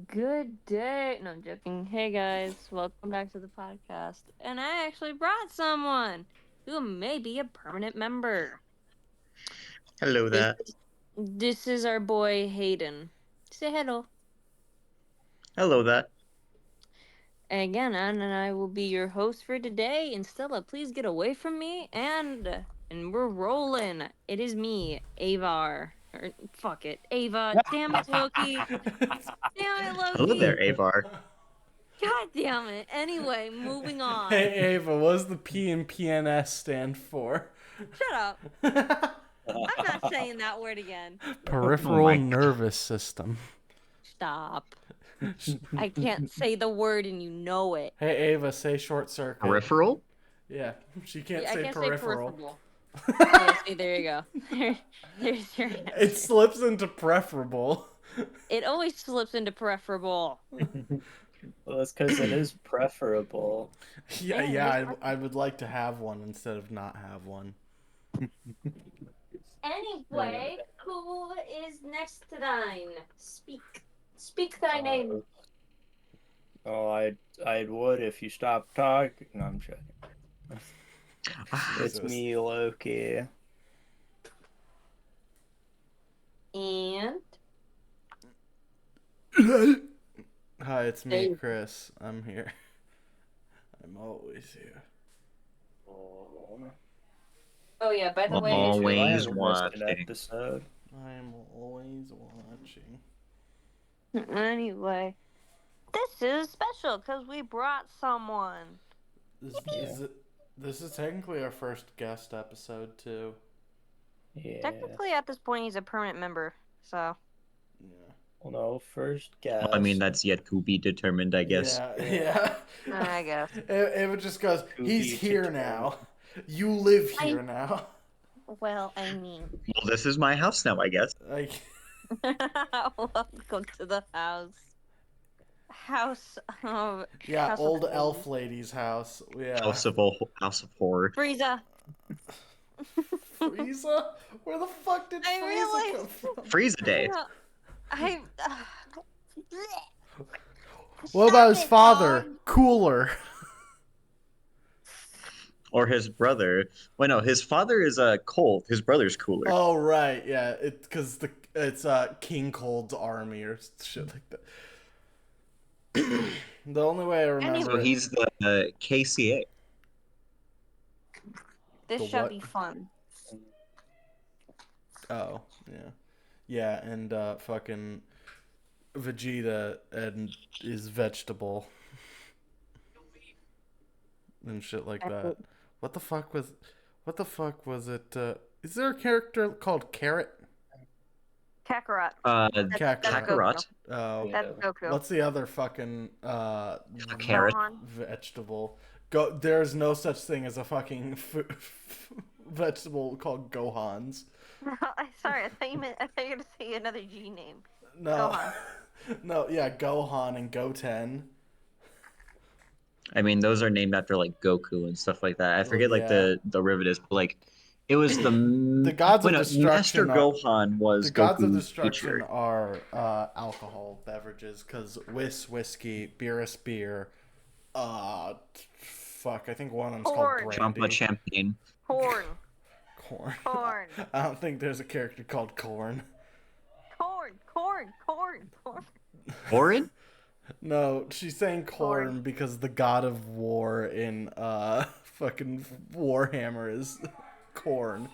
Good day. No, I'm joking. Hey guys, welcome back to the podcast. And I actually brought someone who may be a permanent member. Hello This there. this is our boy Hayden. Say hello. Hello there. Again, Ann and I will be your host for today. And Stella, please get away from me. And we're rolling. It is me, Avar. Or fuck it, Ava. Damn it, Loki. Damn it, Hello Loki. there, Avar. God damn it. Anyway, moving on. Hey Ava, what does the P and PNS stand for? Shut up. I'm not saying that word again. Oh Peripheral my god. nervous system. Stop. I can't say the word and you know it. Hey Ava, say short circuit. Peripheral? Yeah, she can't I say can't say peripheral. peripheral. Yeah, see, there you go. There's your It answer. slips into preferable. It always slips into preferable. Well, that's because it is preferable. Yeah, Man, yeah, there's I would like to have one instead of not have one. Anyway, who is next to thine? Speak. Speak thy name. Oh, I would if you stopped talking. No, I'm joking. It's Jesus. me, Loki. And Hi, it's me, Dave. Chris. I'm here. I'm always here. Oh yeah, by the way, Always I missed an watching. episode. I'm always watching. anyway, this is special because we brought someone. This is technically our first guest episode too. Yeah. Technically, at this point, he's a permanent member, so. Yeah. Well, no, first guess. Well, I mean, that's yet to be determined, I guess. Yeah. I guess. It just goes, To he's be here determined. now. You live here now. Well, I mean. Well, this is my house now, I guess. Like, Welcome to the house. House of. yeah, House old of elf lady's house. Yeah. House of Horror. Frieza. Frieza? Where the fuck did I Frieza realized- come from? Frieza Day. I. What about his father? Cooler. Or his brother. Wait, no, his father is cold. His brother's cooler. Oh right, yeah. Because it's King Cold's army or shit like that. The only way I remember. So he's the KCA. This The shall what? be fun. Oh yeah, yeah, and fucking Vegeta and is vegetable and shit like that. What the fuck was it? Is there a character called Carrot? Kakarot. Kakarot. Kakarot. Oh, That's Goku. what's the other fucking Carrot. Gohan. vegetable? There's no such thing as a fucking vegetable called Gohans. Sorry, I thought you were gonna say another G name. No, Gohan. no, yeah, Gohan and Goten. I mean, those are named after like Goku and stuff like that. I forget like yeah. the derivatives, but like it was the gods of wait, no, Master destruction are- Gohan was The gods of Goku's destruction teacher. are alcohol beverages, because whiskey, Beerus beer, fuck, I think one of them's Corn. called Champa brandy. champagne. Corn. Corn. Corn. I don't think there's a character called Corn. Corn. Corn. Corn. Corn. Orin? No, she's saying corn Corn. because the god of war in fucking Warhammer is corn.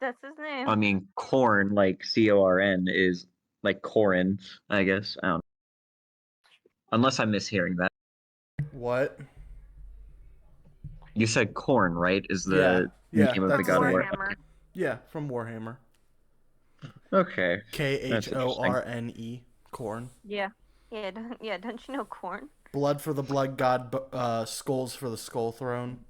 That's his name. I mean, corn, like Corn, is like Corin, I guess. I don't know. Unless I'm mishearing that. What? You said corn, right? Is the Yeah, name of the that's god of his war? name. Warhammer. Yeah, from Warhammer. Okay. Khorne. Corn. Yeah. Yeah, don't you know corn? Blood for the blood god, skulls for the skull throne.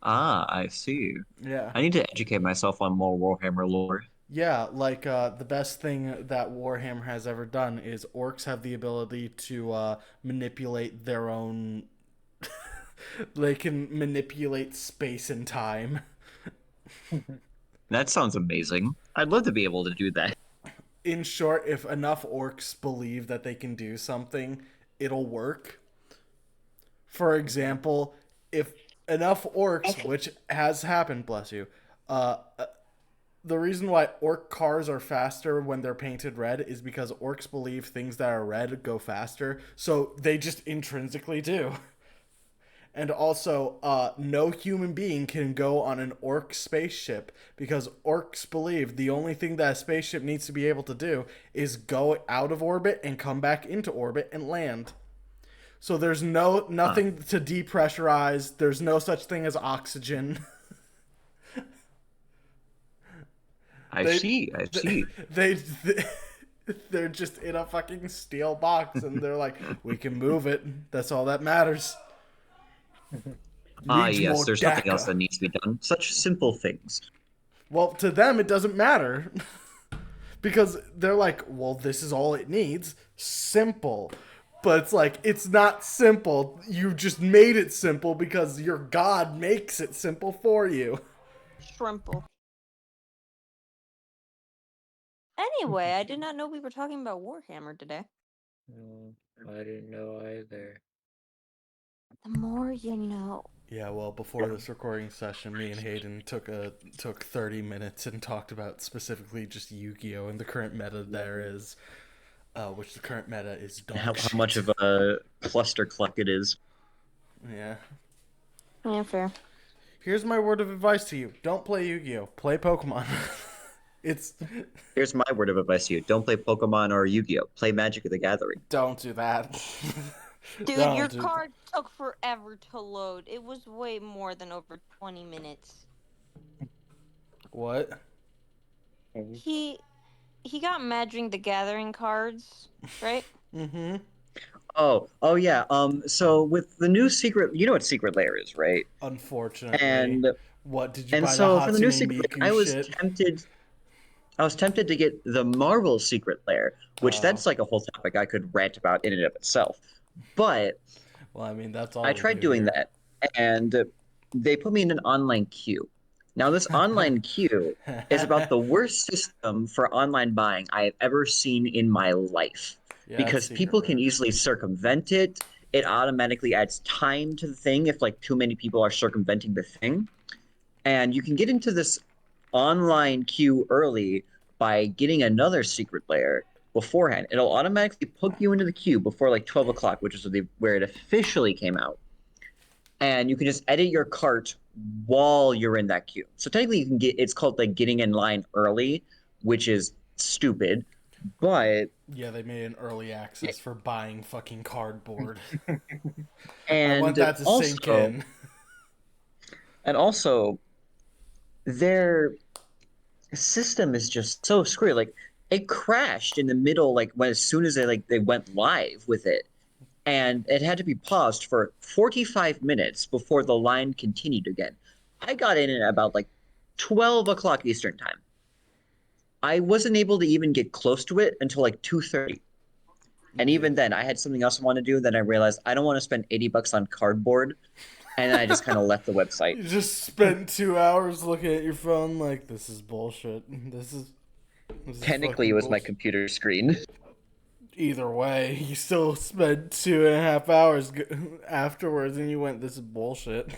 Ah, I see. Yeah. I need to educate myself on more Warhammer lore. Yeah, like the best thing that Warhammer has ever done is orcs have the ability to manipulate their own. They can manipulate space and time. That sounds amazing. I'd love to be able to do that. in short, if enough orcs believe that they can do something, it'll work. For Mhm. example, if enough orcs, which has happened, bless you, uh, the reason why orc cars are faster when they're painted red is because orcs believe things that are red go faster, so they just intrinsically do. And also, no human being can go on an orc spaceship because orcs believe the only thing that a spaceship needs to be able to do is go out of orbit and come back into orbit and land. So there's Huh. nothing to depressurize. There's no such thing as oxygen. I they, see. I they, see. they they're just in a fucking steel box, and they're like, we can move it. That's all that matters. Ah, Needs yes. more There's nothing else DACA. that needs to be done. Such simple things. Well, to them, it doesn't matter. Because they're like, well, this is all it needs. Simple. But it's like, it's not simple. You just made it simple because your God makes it simple for you. Shrimple. Anyway, I did not know we were talking about Warhammer today. No, I didn't know either. The more you know. Yeah, well, before this recording session, me and Hayden took 30 minutes and talked about specifically just Yu-Gi-Oh and the current meta there Mhm. is, which the current meta is And dog how much shit. of a cluster cluck it is. Yeah. Yeah, fair. Here's my word of advice to you: don't play Yu-Gi-Oh. Play Pokemon. it's Here's my word of advice to you. Don't play Pokemon or Yu-Gi-Oh! Play Magic of the Gathering. don't do that. Dude, your don't do. card took forever to load. It was way more than over 20 minutes. What? Mhm. He he got Magic the Gathering cards, right? Mm-hmm. Oh yeah. So with the new secret, you know what Secret Lair is, right? Unfortunately. And What, did you and buy the so for the new Hatsune Secret Miku Lair, shit? I was tempted to get the Marvel Secret Lair, which Oh. that's like a whole topic I could rant about in and of itself. But Well, I mean, that's I all we tried do doing here. that, and they put me in an online queue. Now, this online queue is about the worst system for online buying I have ever seen in my life Yeah, it's because Secret people can Lair. easily circumvent it. It automatically adds time to the thing if like too many people are circumventing the thing. And you can get into this online queue early by getting another secret layer beforehand. It'll automatically put you into the queue before like 12 o'clock, which is where it officially came out, and you can just edit your cart while you're in that queue. So technically, you can get it's called like getting in line early, which is stupid, but Yeah, they made an early access for buying fucking cardboard. I want and that to sink also in. and also their system is just so screwy. Like it crashed in the middle, like when as soon as they went live with it, and it had to be paused for 45 minutes before the line continued again. I got in at about like 12 o'clock Eastern time. I wasn't able to even get close to it until like 2:30. And Yeah. even then, I had something else I wanted to do. Then I realized I don't want to spend $80 on cardboard. And then I just kind of left the website. You just spent 2 hours looking at your phone like, this is bullshit. This is Technically, it fucking was my bullshit. computer screen. Either way, you still spent 2.5 hours afterwards, and you went, "This is bullshit."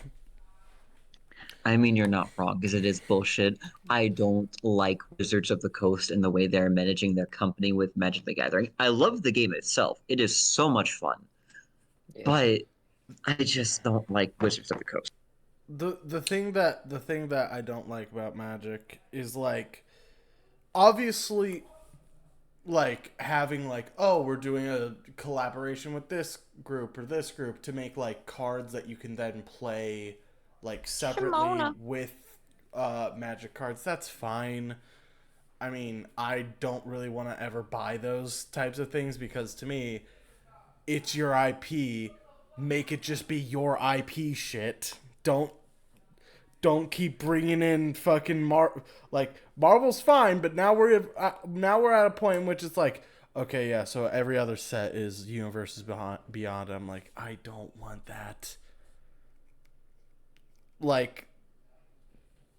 I mean, you're not wrong because it is bullshit. I don't like Wizards of the Coast and the way they're managing their company with Magic the Gathering. I love the game itself, it is so much fun, Yeah. but I just don't like Wizards of the Coast. The thing that I don't like about Magic is like, obviously, like having like, oh, we're doing a collaboration with this group or this group to make like cards that you can then play like separately Shimona. with Magic cards. That's fine. I mean, I don't really want to ever buy those types of things because to me, it's your IP. Make it just be your IP shit. Don't keep bringing in fucking like Marvel's fine, but now we're at a point in which it's like, okay, yeah, so every other set is universes beyond. I'm like, I don't want that. Like,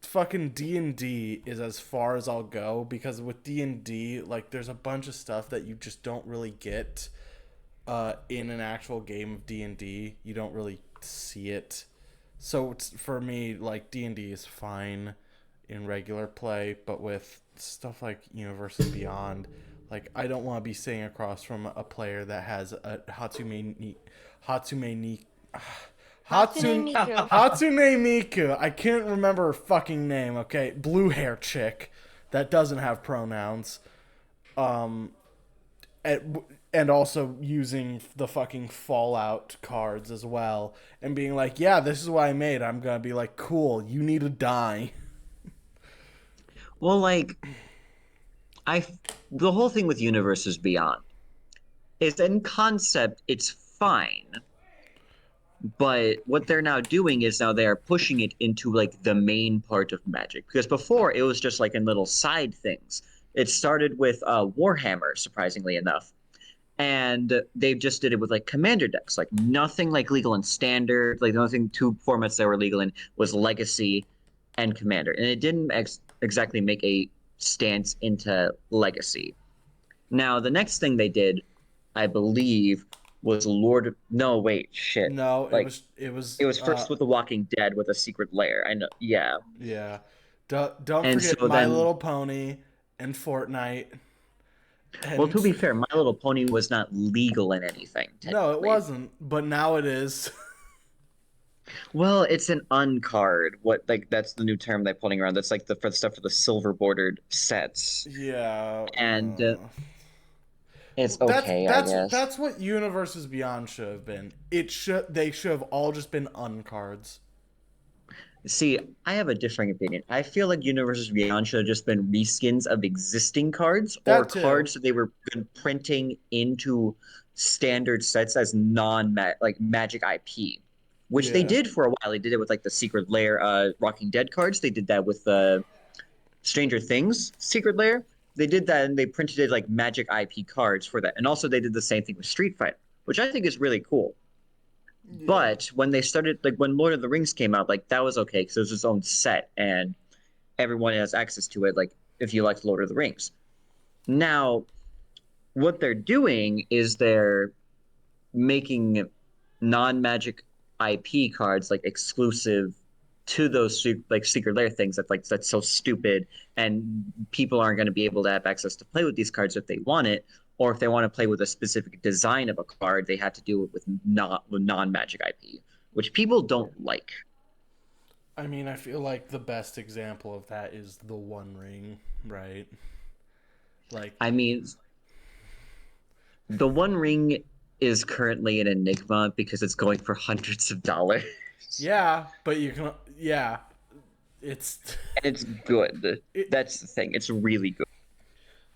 fucking D&D is as far as I'll go, because with D&D, like, there's a bunch of stuff that you just don't really get in an actual game of D&D. You don't really see it. So it's, for me, like, D&D is fine in regular play, but with stuff like Universes Beyond, like, I don't want to be sitting across from a player that has a Hatsune Hatsune Hatsune Miku. Hatsune Miku. I can't remember her fucking name. Okay, blue hair chick that doesn't have pronouns. Um, and also using the fucking Fallout cards as well, and being like, "Yeah, this is what I made." I'm gonna be like, "Cool, you need to die." Well, like I, the whole thing with Universes Beyond is in concept it's fine, but what they're now doing is now they are pushing it into like the main part of Magic, because before it was just like in little side things. It started with Warhammer, surprisingly enough, and they just did it with like commander decks, like nothing like legal and standard. Like the only thing two formats that were legal in was legacy and commander, and it didn't exactly make a stance into legacy. Now the next thing they did, I believe, was Lord. No, wait, shit. No, it Like was it it was was first with The Walking Dead with a secret lair. I know, yeah. yeah. Don't And forget so My then, Little Pony and Fortnite. well, to And be fair, My Little Pony was not legal in anything no, it technically. wasn't, but now it is. Well, it's an uncard. What like that's the new term they're putting around. That's like the for the stuff for the silver bordered sets, Yeah. and it's That's okay, I that's guess. that's what Universes Beyond should have been. It should They should have all just been uncards. See, I have a differing opinion. I feel like Universes Beyond should have just been reskins of existing cards or That too. cards that they were good printing into standard sets as non like Magic IP, which they Yeah. did for a while. They did it with like the Secret Lair Walking Dead cards. They did that with Stranger Things Secret Lair. They did that and they printed it like Magic IP cards for that. And also they did the same thing with Street Fighter, which I think is really cool. Yeah. But when they started, like when Lord of the Rings came out, like that was okay because it was its own set and everyone has access to it. Like if you liked Lord of the Rings. Now, what they're doing is they're making non-magic IP cards like exclusive to those like secret lair things that's so stupid, and people aren't going to be able to have access to play with these cards if they want it, or if they want to play with a specific design of a card they have to do it with not with non-magic IP, which people don't like. I mean, I feel like the best example of that is the One Ring, right? Like, I mean, the One Ring is currently an enigma because it's going for hundreds of dollars. yeah, but you can, yeah, it's And it's good. it. That's the thing. It's really good.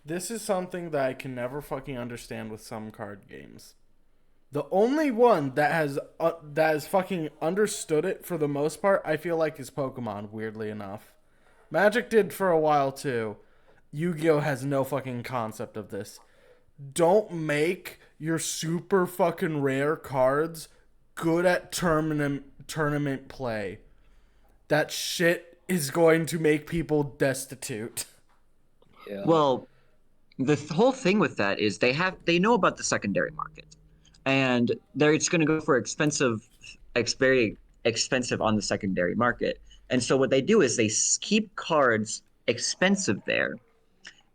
This is something that I can never fucking understand with some card games. The only one that has fucking understood it for the most part, I feel like, is Pokemon. Weirdly enough, Magic did for a while too. Yu-Gi-Oh has no fucking concept of this. Don't make your super fucking rare cards good at tournament play. That shit is going to make people destitute. Yeah. Well, the whole thing with that is they know about the secondary market, and they're it's going to go for very expensive on the secondary market. And so what they do is they keep cards expensive there,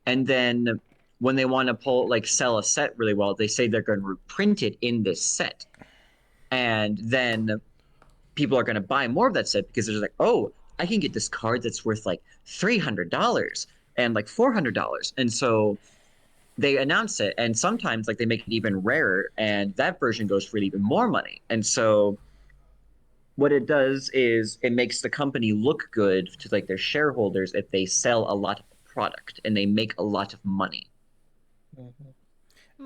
and then when they want to pull like sell a set really well, they say they're going to reprint it in this set, and then people are going to buy more of that set because they're like, oh, I can get this card that's worth like $300 and like $400, and so they announce it, and sometimes like they make it even rarer, and that version goes for even more money. And so what it does is it makes the company look good to like their shareholders if they sell a lot of product and they make a lot of money. Mhm.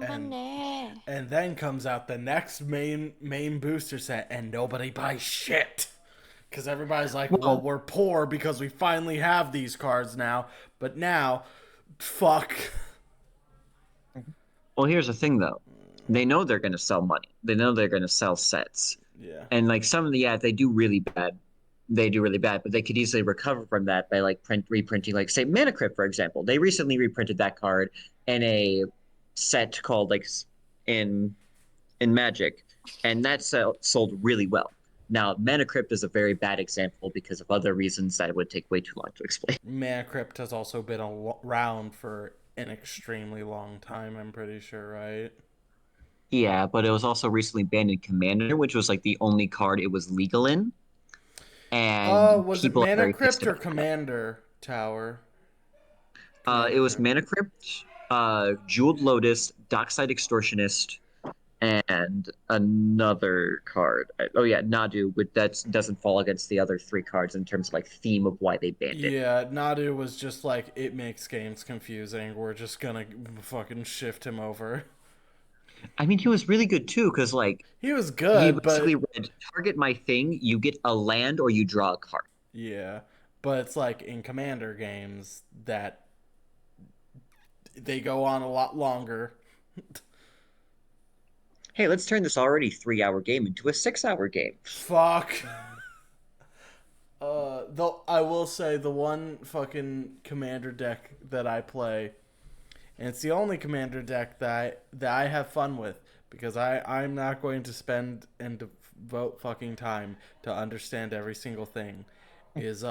and Money. and then comes out the next main booster set, and nobody buys shit because everybody's like, well, Well, we're poor because we finally have these cards now, but now, fuck. well, here's the thing though. They know they're going to sell money. They know they're going to sell sets. Yeah. And like some of the, yeah, they do really bad. they do really bad, but they could easily recover from that by like reprinting, like say Mana Crypt, for example. They recently reprinted that card in a set called like in in Magic, and that sold really well. Now, Mana Crypt is a very bad example because of other reasons that would take way too long to explain. Mana Crypt has also been around for an extremely long time, I'm pretty sure, right? Yeah, but it was also recently banned in Commander, which was like the only card it was legal in, and Was it people are Mana very pissed Crypt or about that. Commander Tower? It Commander was Crypt. Mana Crypt, Jeweled Lotus, Dockside Extortionist, and another card. Oh yeah, Nadu, but that doesn't fall against the other three cards in terms of like theme of why they banned it. Yeah, Nadu was just like, it makes games confusing. We're just gonna fucking shift him over. I mean, he was really good too, because like He was he good, basically but read target my thing, you get a land or you draw a card. yeah. But it's like in Commander games that they go on a lot longer. Hey, let's turn this already 3 hour game into a 6 hour game. Fuck. Though I will say the one fucking commander deck that I play, and it's the only commander deck that I have fun with because I'm not going to spend and devote fucking time to understand every single thing. Is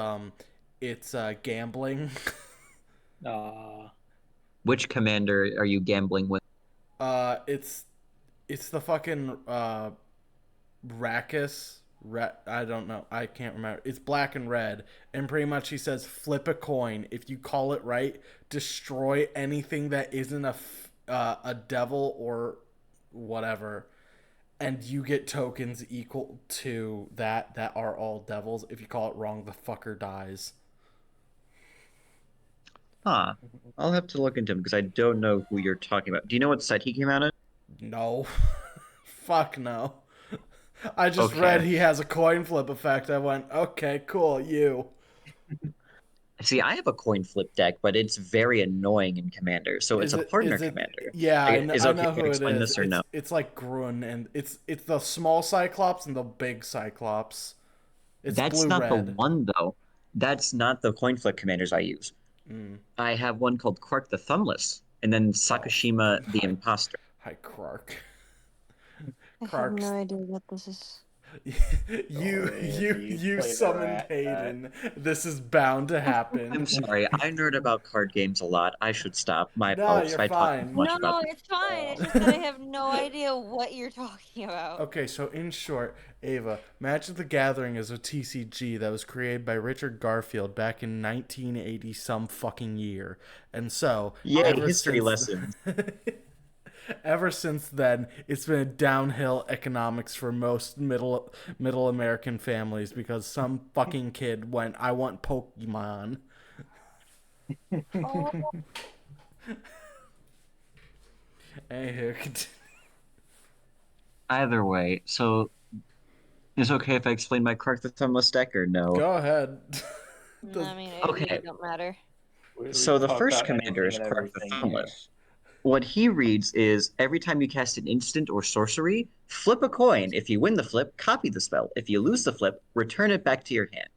it's gambling. Uh, Which commander are you gambling with? It's the fucking Rackus. I don't know. I can't remember. It's black and red, and pretty much he says flip a coin. If you call it right, destroy anything that isn't a devil or whatever, and you get tokens equal to that are all devils. If you call it wrong, the fucker dies. Huh. I'll have to look into him because I don't know who you're talking about. Do you know what set he came out in? No, fuck no. I just read Okay. he has a coin flip effect. I went, okay, cool, you. See, I have a coin flip deck, but it's very annoying in Commander. So it's Is a it? partner Is it? commander. Yeah, I Like, know. is it I okay know if I who it explain is. this or no? It's like Grun, and it's the small Cyclops and the big Cyclops. It's That's blue not the red. one though. That's not the coin flip commanders I use. Mm. I have one called Quark the Thumbless, and then Oh, Sakashima the hi, Imposter. hi, Krark. I have no Krark's. idea what this is. you Dorian, you you you play the summoned rat pack. Hayden. This is bound to happen. I'm sorry, I nerd about card games a lot. I should stop. My No, apologies you're if I talk too fine. much No, about them. it's fine. Uh, It's just that I have no idea what you're talking about. Okay, so in short, Ava, Magic the Gathering is a TCG that was created by Richard Garfield back in 1980 some fucking year. And so, Yay, Oh, ever history since lessons. ever since then, it's been a downhill economics for most middle American families because some fucking kid went, "I want Pokemon." oh, Anywho, Either way, so is it okay if I explain my Quark the Thumbless deck or no? go ahead. I Does mean, it really Okay, don't matter. we so can the talk first about commander anything is and Quark the everything here. Thumbless. What he reads is every time you cast an instant or sorcery, flip a coin. If you win the flip, copy the spell. If you lose the flip, return it back to your hand.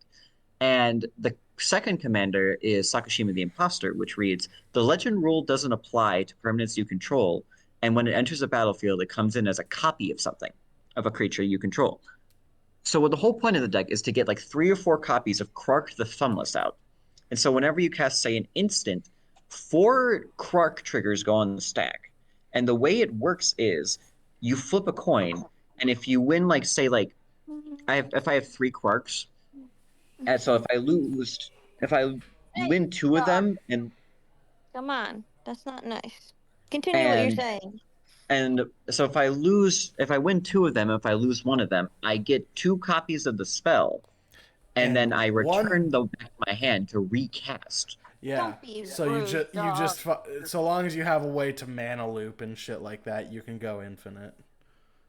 And the second commander is Sakashima the Imposter, which reads the legend rule doesn't apply to permanents you control, and when it enters a battlefield, it comes in as a copy of something, of a creature you control. So what the whole point of the deck is to get like 3 or 4 copies of Krark the Thumbless out. And so whenever you cast, say, an instant, 4 Krark triggers go on the stack. And the way it works is you flip a coin, and if you win, like say, like if I have 3 Krarks, and so if I Hey, win two of stop. them, Come on. That's not nice. Continue what you're and saying. and so if I win two of them, if I lose one of them, I get 2 copies of the spell, and then and I return one them back to my hand to recast. Yeah. Don't be So rude, dog. so long as you have a way to mana loop and shit like that, you can go infinite.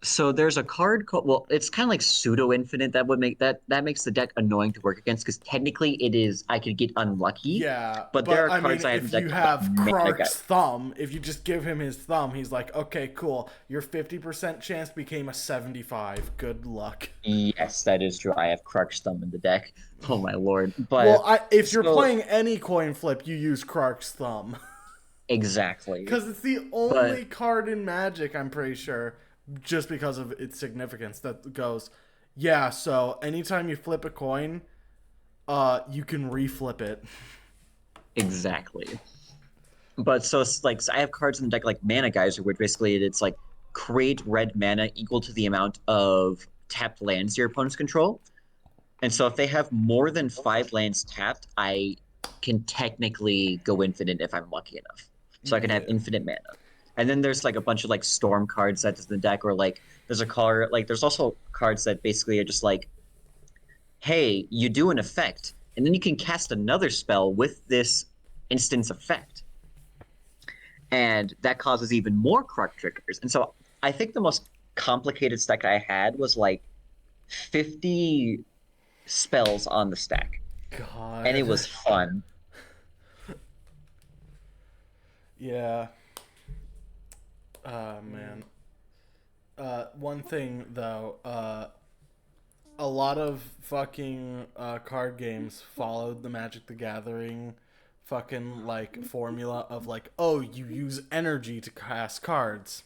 So there's a card called, well, it's kind of like pseudo infinite that would make that makes the deck annoying to work against because technically it is I could get unlucky, Yeah, but there but are I mean, cards I have in if the deck you called like have Mana Guide. Krark's thumb, if you just give him his thumb, he's like, okay, cool. Your 50% chance became a 75. Good luck. Yes, that is true. I have Crux Thumb in the deck. Oh my lord. Well, But if you're so playing any coin flip, you use Krark's thumb. exactly. Because it's the But only card in Magic, I'm pretty sure, just because of its significance, that goes, yeah, so anytime you flip a coin, you can reflip it. exactly. But so it's like so I have cards in the deck like Mana Geyser, which basically it's like create red mana equal to the amount of tapped lands your opponents control. And so if they have more than 5 lands tapped, I can technically go infinite if I'm lucky enough. So I can have Yeah. infinite mana. And then there's like a bunch of like storm cards that's in the deck, or like there's a card like there's also cards that basically are just like, hey, you do an effect, and then you can cast another spell with this instance effect. And that causes even more Kruk triggers. And so I think the most complicated stack I had was like 50 spells on the stack, and it God. was fun. Yeah. Man. One thing though, a lot of fucking card games followed the Magic the Gathering fucking like formula of like, oh, you use energy to cast cards.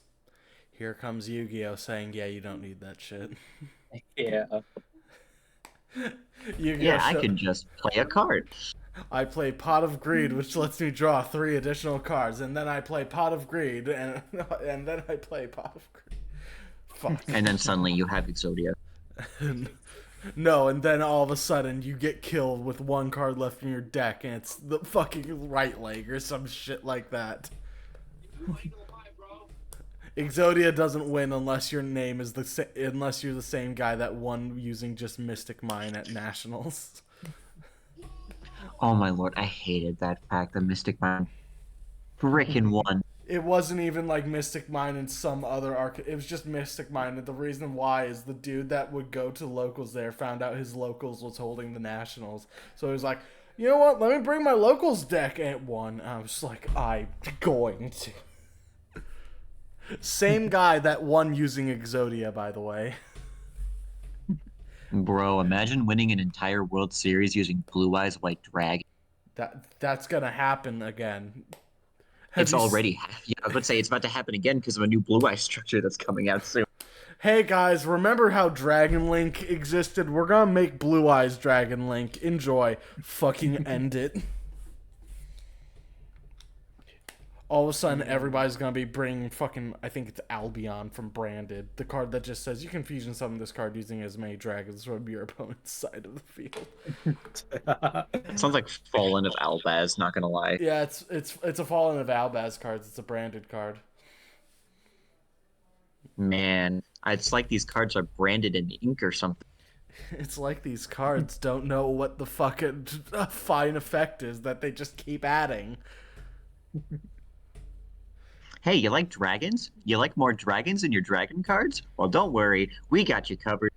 Here comes Yu-Gi-Oh saying, yeah, you don't need that shit. Yeah. Yu-Gi-Oh Yeah, I could just play a card. I play Pot of Greed, which lets me draw 3 additional cards, and then I play Pot of Greed, and then I play Pot of Greed. Fuck. And then suddenly you have Exodia. No, and then all of a sudden you get killed with 1 card left in your deck, and it's the fucking right leg or some shit like that. Exodia doesn't win unless your name is unless you're the same guy that won using just Mystic Mine at Nationals. Oh my lord, I hated that fact. The Mystic Mine frickin' one. It wasn't even like Mystic Mine and some other arc. It was just Mystic Mine, and the reason why is the dude that would go to locals there found out his locals was holding the Nationals, so he was like, "You know what? Let me bring my locals deck," and it won. I was like, "I'm going to." Same guy that won using Exodia, by the way. Bro, imagine winning an entire World Series using Blue Eyes White Dragon. That's gonna happen again. Have It's you? already, yeah, I would say it's about to happen again because of a new Blue Eye structure that's coming out soon. Hey guys, remember how Dragon Link existed? We're gonna make Blue Eyes Dragon Link. Enjoy. Fucking end it. All of a sudden, everybody's gonna be bringing fucking, I think it's Albion from Branded, the card that just says you can fusion summon this card using as many dragons from your opponent's side of the field. Sounds like Fallen of Albaz, not gonna lie. Yeah, it's a Fallen of Albaz cards. It's a branded card. Man, it's like these cards are branded in ink or something. It's like these cards don't know what the fucking fine effect is that they just keep adding. Hey, you like dragons? You like more dragons in your dragon cards? Well, don't worry, we got you covered.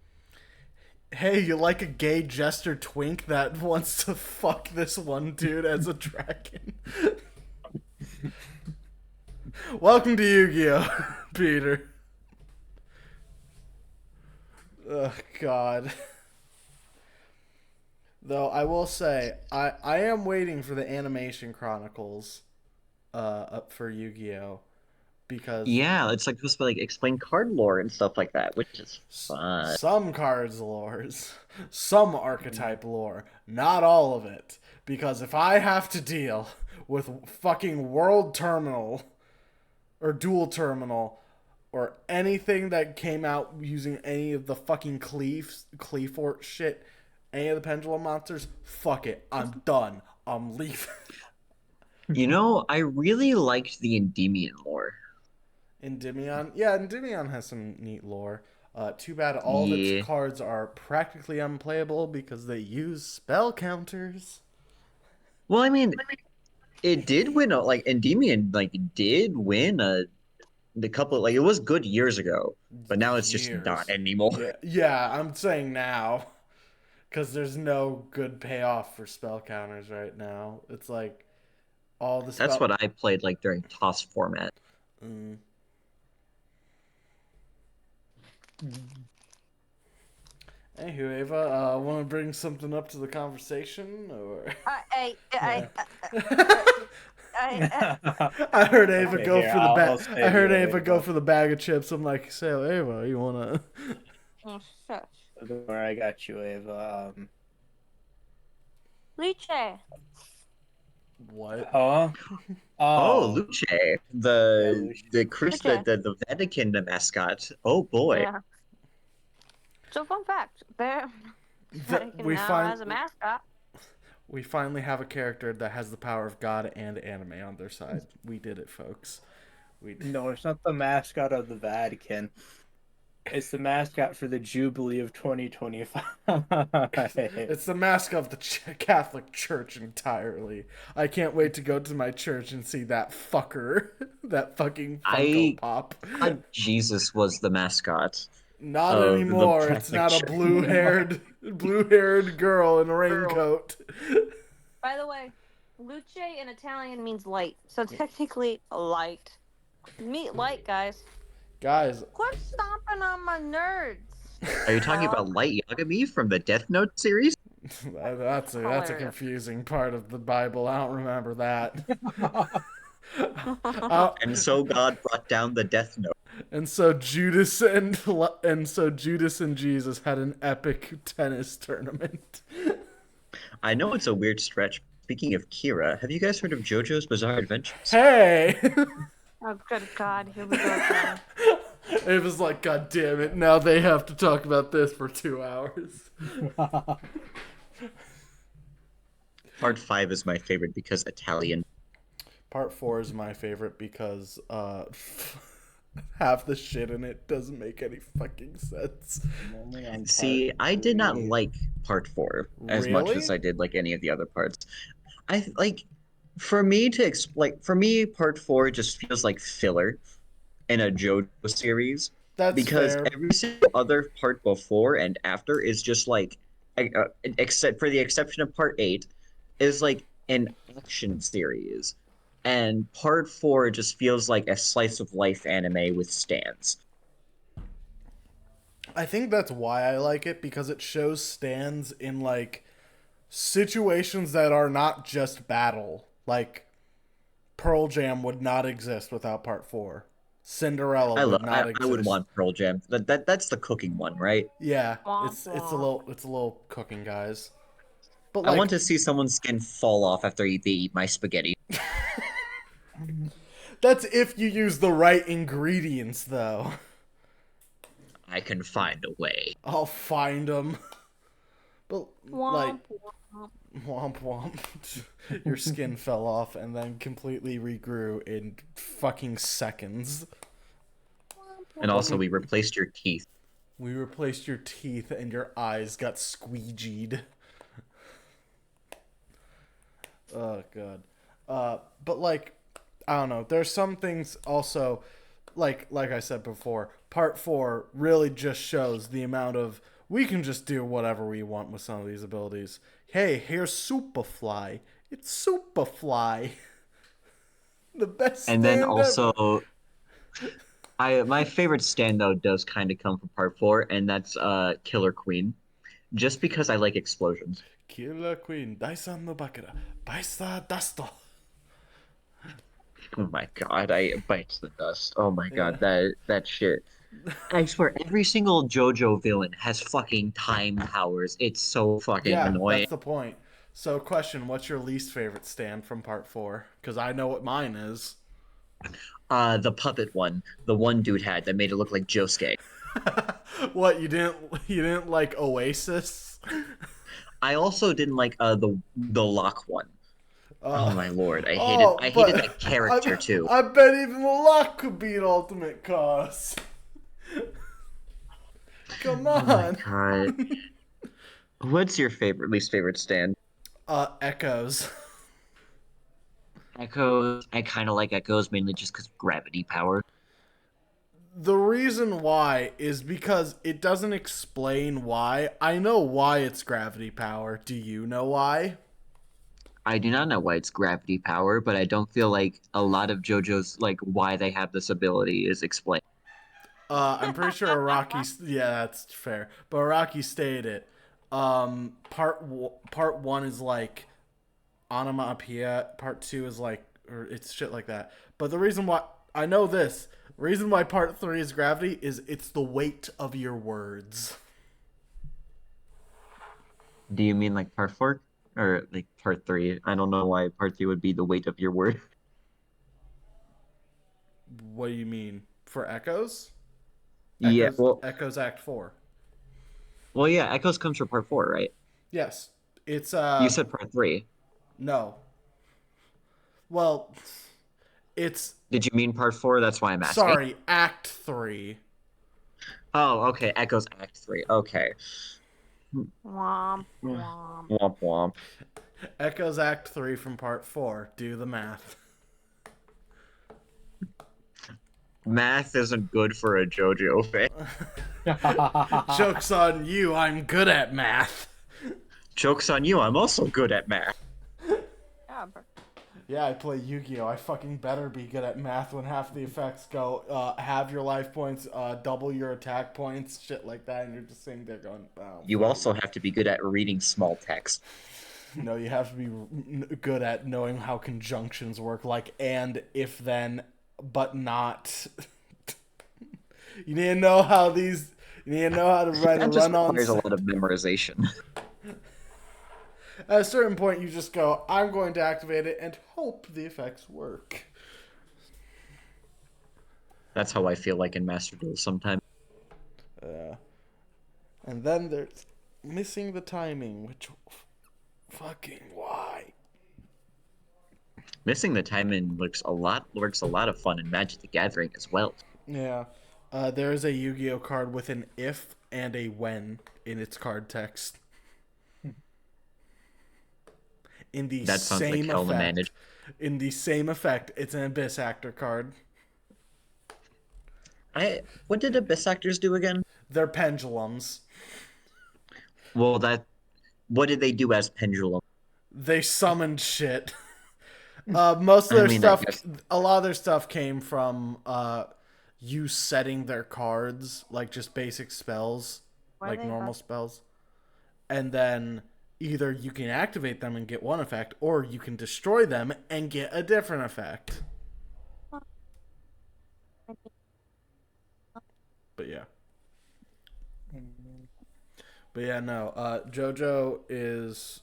Hey, you like a gay jester twink that wants to fuck this one dude as a dragon? Welcome to Yu-Gi-Oh, Peter. Oh, God. Though I will say, I am waiting for the Animation Chronicles up for Yu-Gi-Oh, because Yeah, it's like supposed to like explain card lore and stuff like that, which is fun. some cards lores, some archetype lore, not all of it. Because if I have to deal with fucking World Terminal or Dual Terminal or anything that came out using any of the fucking Cleefort shit, any of the Pendulum monsters, fuck it, I'm done. I'm leaving. You know, I really liked the Endymion lore. Endymion, yeah, Endymion has some neat lore. Too bad all of its Yeah. cards are practically unplayable because they use spell counters. Well, I mean, it did win a like Endymion like did win the couple like it was good years ago, but now it's just not Years. anymore. Yeah, yeah. I'm saying now because there's no good payoff for spell counters right now. It's like all the That's spell. what I played like during toss format. Mm. Anywho, Ava, want to bring something up to the conversation, or? Yeah. I heard Ava Okay, go here, for the bag. I'll I save heard you, Ava go Ava. for the bag of chips. I'm like, so Ava, you wanna? Oh, shush. Where I got you, Ava. Luce. What? Huh? Oh, Oh, Luce, yeah, the Lucius. the Chris Luce. the Vatican mascot. Oh boy. Yeah. So, fun fact: the Vatican We now find has a mascot. we finally have a character that has the power of God and anime on their side. We did it, folks. We. No, it's not the mascot of the Vatican. It's the mascot for the Jubilee of 2025. It's the mask of the Catholic Church entirely. I can't wait to go to my church and see that fucker, that fucking Funko I Pop. thought Jesus was the mascot Not of the anymore. It's Catholic not a Church. blue-haired girl in a Girl. raincoat. By the way, luce in Italian means light. So technically, light. Meet light, guys. Guys, Quit stomping on my nerds. Are you talking about Light Yagami from the Death Note series? that's a Hilarious. confusing part of the Bible. I don't remember that. uh, And so God brought down the Death Note. and so Judas and Jesus had an epic tennis tournament. I know it's a weird stretch. Speaking of Kira, have you guys heard of JoJo's Bizarre Adventures? Hey. Oh, good God, here we go again. It was like, God damn it! Now they have to talk about this for 2 hours. Part 5 is my favorite because Italian. Part 4 is my favorite because half the shit in it doesn't make any fucking sense. Only on See, part I did not 3. like part 4 as much as Really? I did like any of the other parts. I like for me to explain for me part 4 just feels like filler in a JoJo series That's because fair. every single other part before and after is just like except for the exception of part 8 is like an action series and part 4 just feels like a slice of life anime with stands. I think that's why I like it because it shows stands in like situations that are not just battle. Like Pearl Jam would not exist without Part 4. Cinderella I love would not I would exist. want Pearl Jam. That's the cooking one, right? Yeah, Womp it's a womp. little cooking, guys. But I want like to see someone's skin fall off after they eat my spaghetti. that's if you use the right ingredients, though. I can find a way. I'll find them. But like Womp womp. womp womp, your skin fell off and then completely regrew in fucking seconds. And also, we replaced your teeth. We replaced your teeth and your eyes got squeegeed. Oh god. But like, I don't know. There's some things also, like I said before. Part 4 really just shows the amount of we can just do whatever we want with some of these abilities. Hey, here's Superfly. It's Superfly. The best And then stand ever. also, I my favorite stand though does kind of come from part 4, and that's Killer Queen. Just because I like explosions. Killer Queen, Daisan no Bakura, Baisa Dasto. Oh my god, I bites the dust. Oh my Yeah. god, that shit. I swear, every single JoJo villain has fucking time powers. It's so fucking Yeah, annoying. that's the point. So, question: what's your least favorite stand from Part 4? Because I know what mine is. The puppet one, the one dude had that made it look like Josuke. What you didn't like Oasis? I also didn't like the lock one. Oh Uh, my lord, oh, I hated but that character too. I bet even the lock could beat Ultimate Cause. Come Oh my on. god. What's your least favorite stand? Echoes. Echoes. I kind of like Echoes mainly just because gravity power. reason why is because it doesn't explain why. I know why it's gravity power. Do you know why? I do not know why it's gravity power, but I don't feel like a lot of JoJo's like why they have this ability is explained. I'm pretty sure Araki. Yeah, that's fair. But Araki stated it. Part one is like onomatopoeia. Part two is like, or it's shit like that. But the reason why I know this, reason why part three is gravity is it's the weight of your words. Do you mean like part four or like part three? I don't know why part three would be the weight of your word. What do you mean for echoes? Yeah, Echoes Act 4. yeah. Echoes comes from part four, right? Yes, it's You said part three. no. Well, it's Did you mean part four? That's why I'm asking. sorry, Act 3. Oh, okay. Echoes Act 3. Okay. Womp womp. Womp womp. Echoes Act 3 from Part 4. Do the math. Math isn't good for a JoJo fan. Joke's on you, I'm good at math. Joke's on you, I'm also good at math. Yeah, bro. Yeah, I play Yu-Gi-Oh! I fucking better be good at math when half the effects go, halve your life points, double your attack points, shit like that, and you're just sitting there going, oh. You also have to be good at reading small text. No, you have to be good at knowing how conjunctions work, like and, if then, but not. You need to know how these. You need to know how to write a That just run-on. requires a lot of memorization. At a certain point, you just go, I'm going to activate it and hope the effects work. That's how I feel like in Master Duel sometimes. And then there's missing the timing, which fucking why? Missing the timing looks a lot of fun in Magic the Gathering as well. Yeah. There is a Yu-Gi-Oh card with an if and a when in its card text. In the That sounds like same hell to effect. manage. In the same effect, it's an Abyss Actor card. What did Abyss Actors do again? They're pendulums. Well, what did they do as Pendulum? They summoned shit. Most of their I stuff, guess. a lot of their stuff came from you setting their cards, like just basic spells, Why like they normal got- spells. And then either you can activate them and get one effect, or you can destroy them and get a different effect. But yeah. But yeah, no. JoJo is.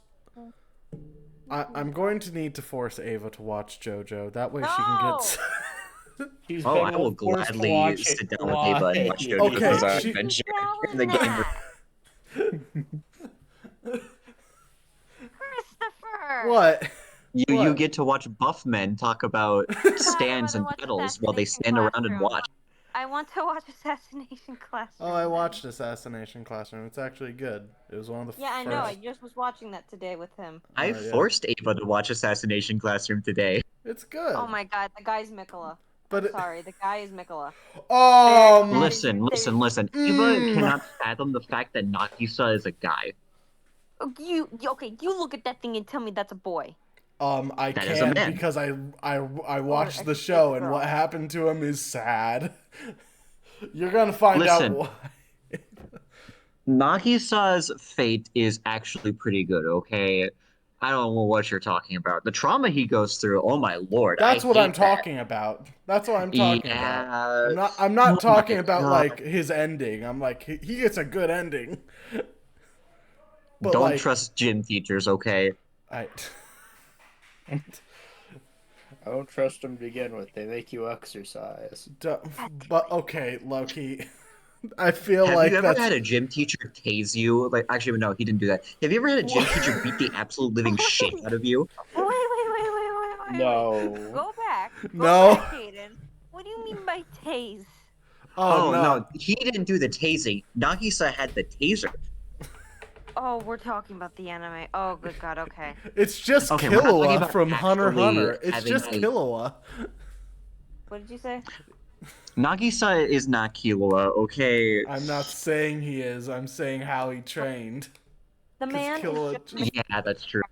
I'm going to need to force Ava to watch JoJo. That way she can No! get. She's Oh, been I will forced to gladly watch sit it. down with Ava and watch Why? JoJo's Okay, Why she- adventure telling in the game. that? Christopher! What? You What? get to watch buff men talk about stands and watch battles while they Assassination stand around and Classroom. watch. I want to watch Assassination Classroom. Oh, I then. watched Assassination Classroom. It's actually good. It was one of the Yeah, I first. know. I just was watching that today with him. I Oh, yeah. forced Ava to watch Assassination Classroom today. It's good. Oh my god, the guy's Mikola. But I'm sorry, the guy is Mikola. Listen. Ava Mm. cannot fathom the fact that Nagisa is a guy. Okay, you look at that thing and tell me that's a boy. I That is a can't man. because I watched the it's show a and girl. what happened to him is sad. You're gonna find out Listen. why. Nagisa's fate is actually pretty good, okay? I don't know what you're talking about. The trauma he goes through, oh my lord. That's I what hate I'm that. talking about. That's what I'm talking about. Yeah. I'm not Oh talking my about God. like his ending. I'm like he gets a good ending. But Don't like, trust gym teachers, okay? I I don't trust them to begin with. They make you exercise. but okay, Loki. I feel Have like you ever that's had a gym teacher tase you? Like, actually, no, he didn't do that. Have you ever had a gym teacher beat the absolute living shit out of you? Wait. No. Go back. No. Back, Hayden. What do you mean by tase? oh No, he didn't do the tasing. Nagisa had the taser. Oh, we're talking about the anime. Oh, good god, okay. It's just Okay, we're not talking Killua about from Hunter x actually Hunter. It's having just a- Killua. What did you say? Nagisa is not Killua, okay? I'm not saying he is. I'm saying how he trained. The Because man is Killua just. just... Yeah, that's true.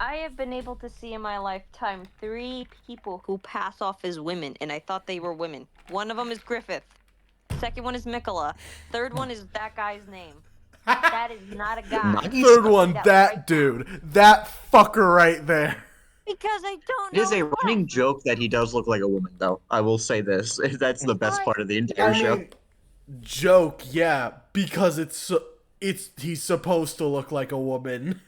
I have been able to see in my lifetime 3 people who pass off as women, and I thought they were women. One of them is Griffith. Second one is Mikola. Third one is that guy's name. That is not a guy. Third Nagisa. I'll tell you one, that right that now. dude. That fucker right there. Because I don't It is know a why. running joke that he does look like a woman, though. I will say this. That's the best I part of the entire I show. mean, joke, yeah, because it's he's supposed to look like a woman.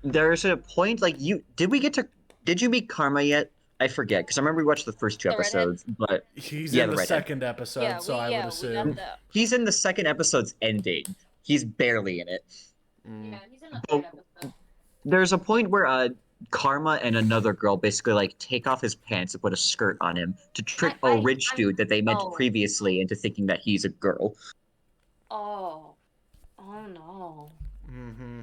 There's a point, like, did you meet Karma yet? I forget, because I remember we watched the first two The redhead? episodes, but He's yeah, in the the redhead. second episode, so I would We got assume. that. He's in the second episode's ending. He's barely in it. Yeah, he's in the But third episode. there's a point where Karma and another girl basically like take off his pants and put a skirt on him to trick a rich I'm dude that they met oh previously into thinking that he's a girl. oh oh no. Mm-hmm.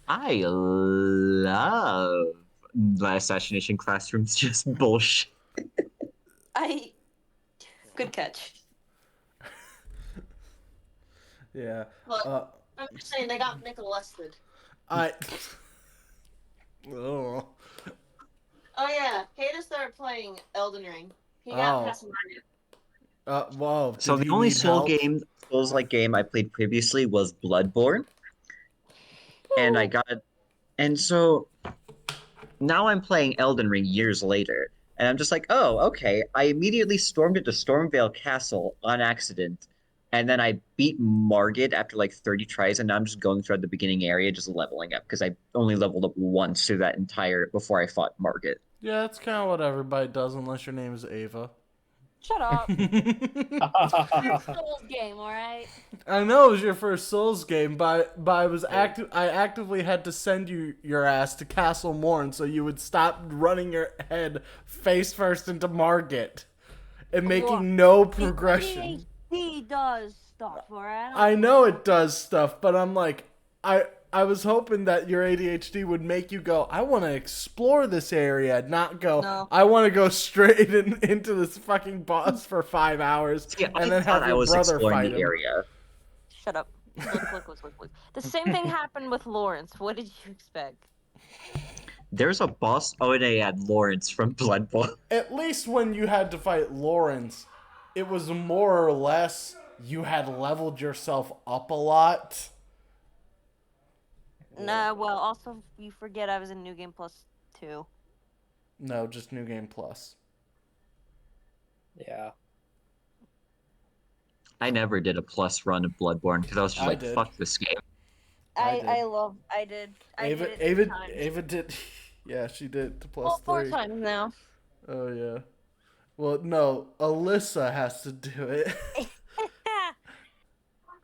I love the assassination classroom's just bullshit. I good catch. Yeah. Look, Uh, I'm just saying they got Nicholasted. I. Oh. Oh yeah, Hayden started playing Elden Ring. He got Oh. past Mario. Whoa. So Did the he only need help? Souls-like game I played previously was Bloodborne, and I got and so now I'm playing Elden Ring years later, and I'm just like, oh, okay. I immediately stormed into Stormvale Castle on accident, and then I beat Margit after like 30 tries, and now I'm just going throughout the beginning area, just leveling up because I only leveled up once through that entire before I fought Margit. Yeah, that's kind of what everybody does, unless your name is Ava. Shut up. Mm. Souls game, all right. I know it was your first Souls game, but I actively had to send your ass to Castle Morn so you would stop running your head face first into Margit and making no progression. He does stuff, all right. I know it does stuff, but I'm like, I was hoping that your ADHD would make you go, I want to explore this area, not go, No. I want to go straight into this fucking boss for 5 hours Yeah, I and then thought have I your was brother exploring fight the him. area. Shut up. Look. The same thing happened with Lawrence. What did you expect? There's a boss. Oh, and they had Lawrence from Bloodborne. At least when you had to fight Lawrence, it was more or less you had leveled yourself up a lot. Nah, well, also you forget I was in New Game Plus 2. No, just New Game Plus. Yeah. I never did a plus run of Bloodborne because I was just I like, did. fuck this game. I did. I did Ava, it 3 times. Ava did. Yeah, she did to plus Well, 4 3. times now. Oh yeah. Well, no, Alyssa has to do it.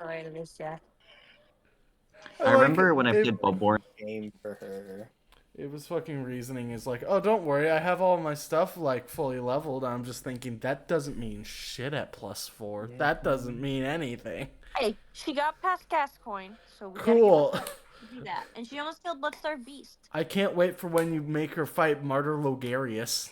Alright, it is, yeah. I remember when I played Bloodborne. Game for her. It was fucking reasoning is like, oh, don't worry, I have all my stuff like fully leveled. I'm just thinking that doesn't mean shit at plus 4. Yeah. That doesn't mean anything. Hey, she got past Gascoigne, so we Cool. gotta do that. And she almost killed Bloodstar Beast. I can't wait for when you make her fight Martyr Logarius.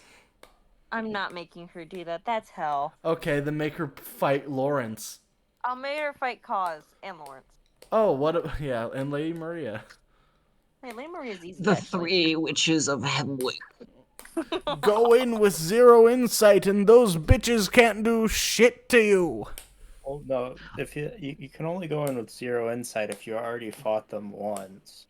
I'm not making her do that. That's hell. Okay, then make her fight Lawrence. I'll make her fight Cause and Lawrence. Oh, yeah, and Lady Maria. Hey, Lady Maria's easy. The actually. 3 Witches of Hemwick. Go in with 0 insight and those bitches can't do shit to you. Oh no! If you can only go in with 0 insight if you already fought them once.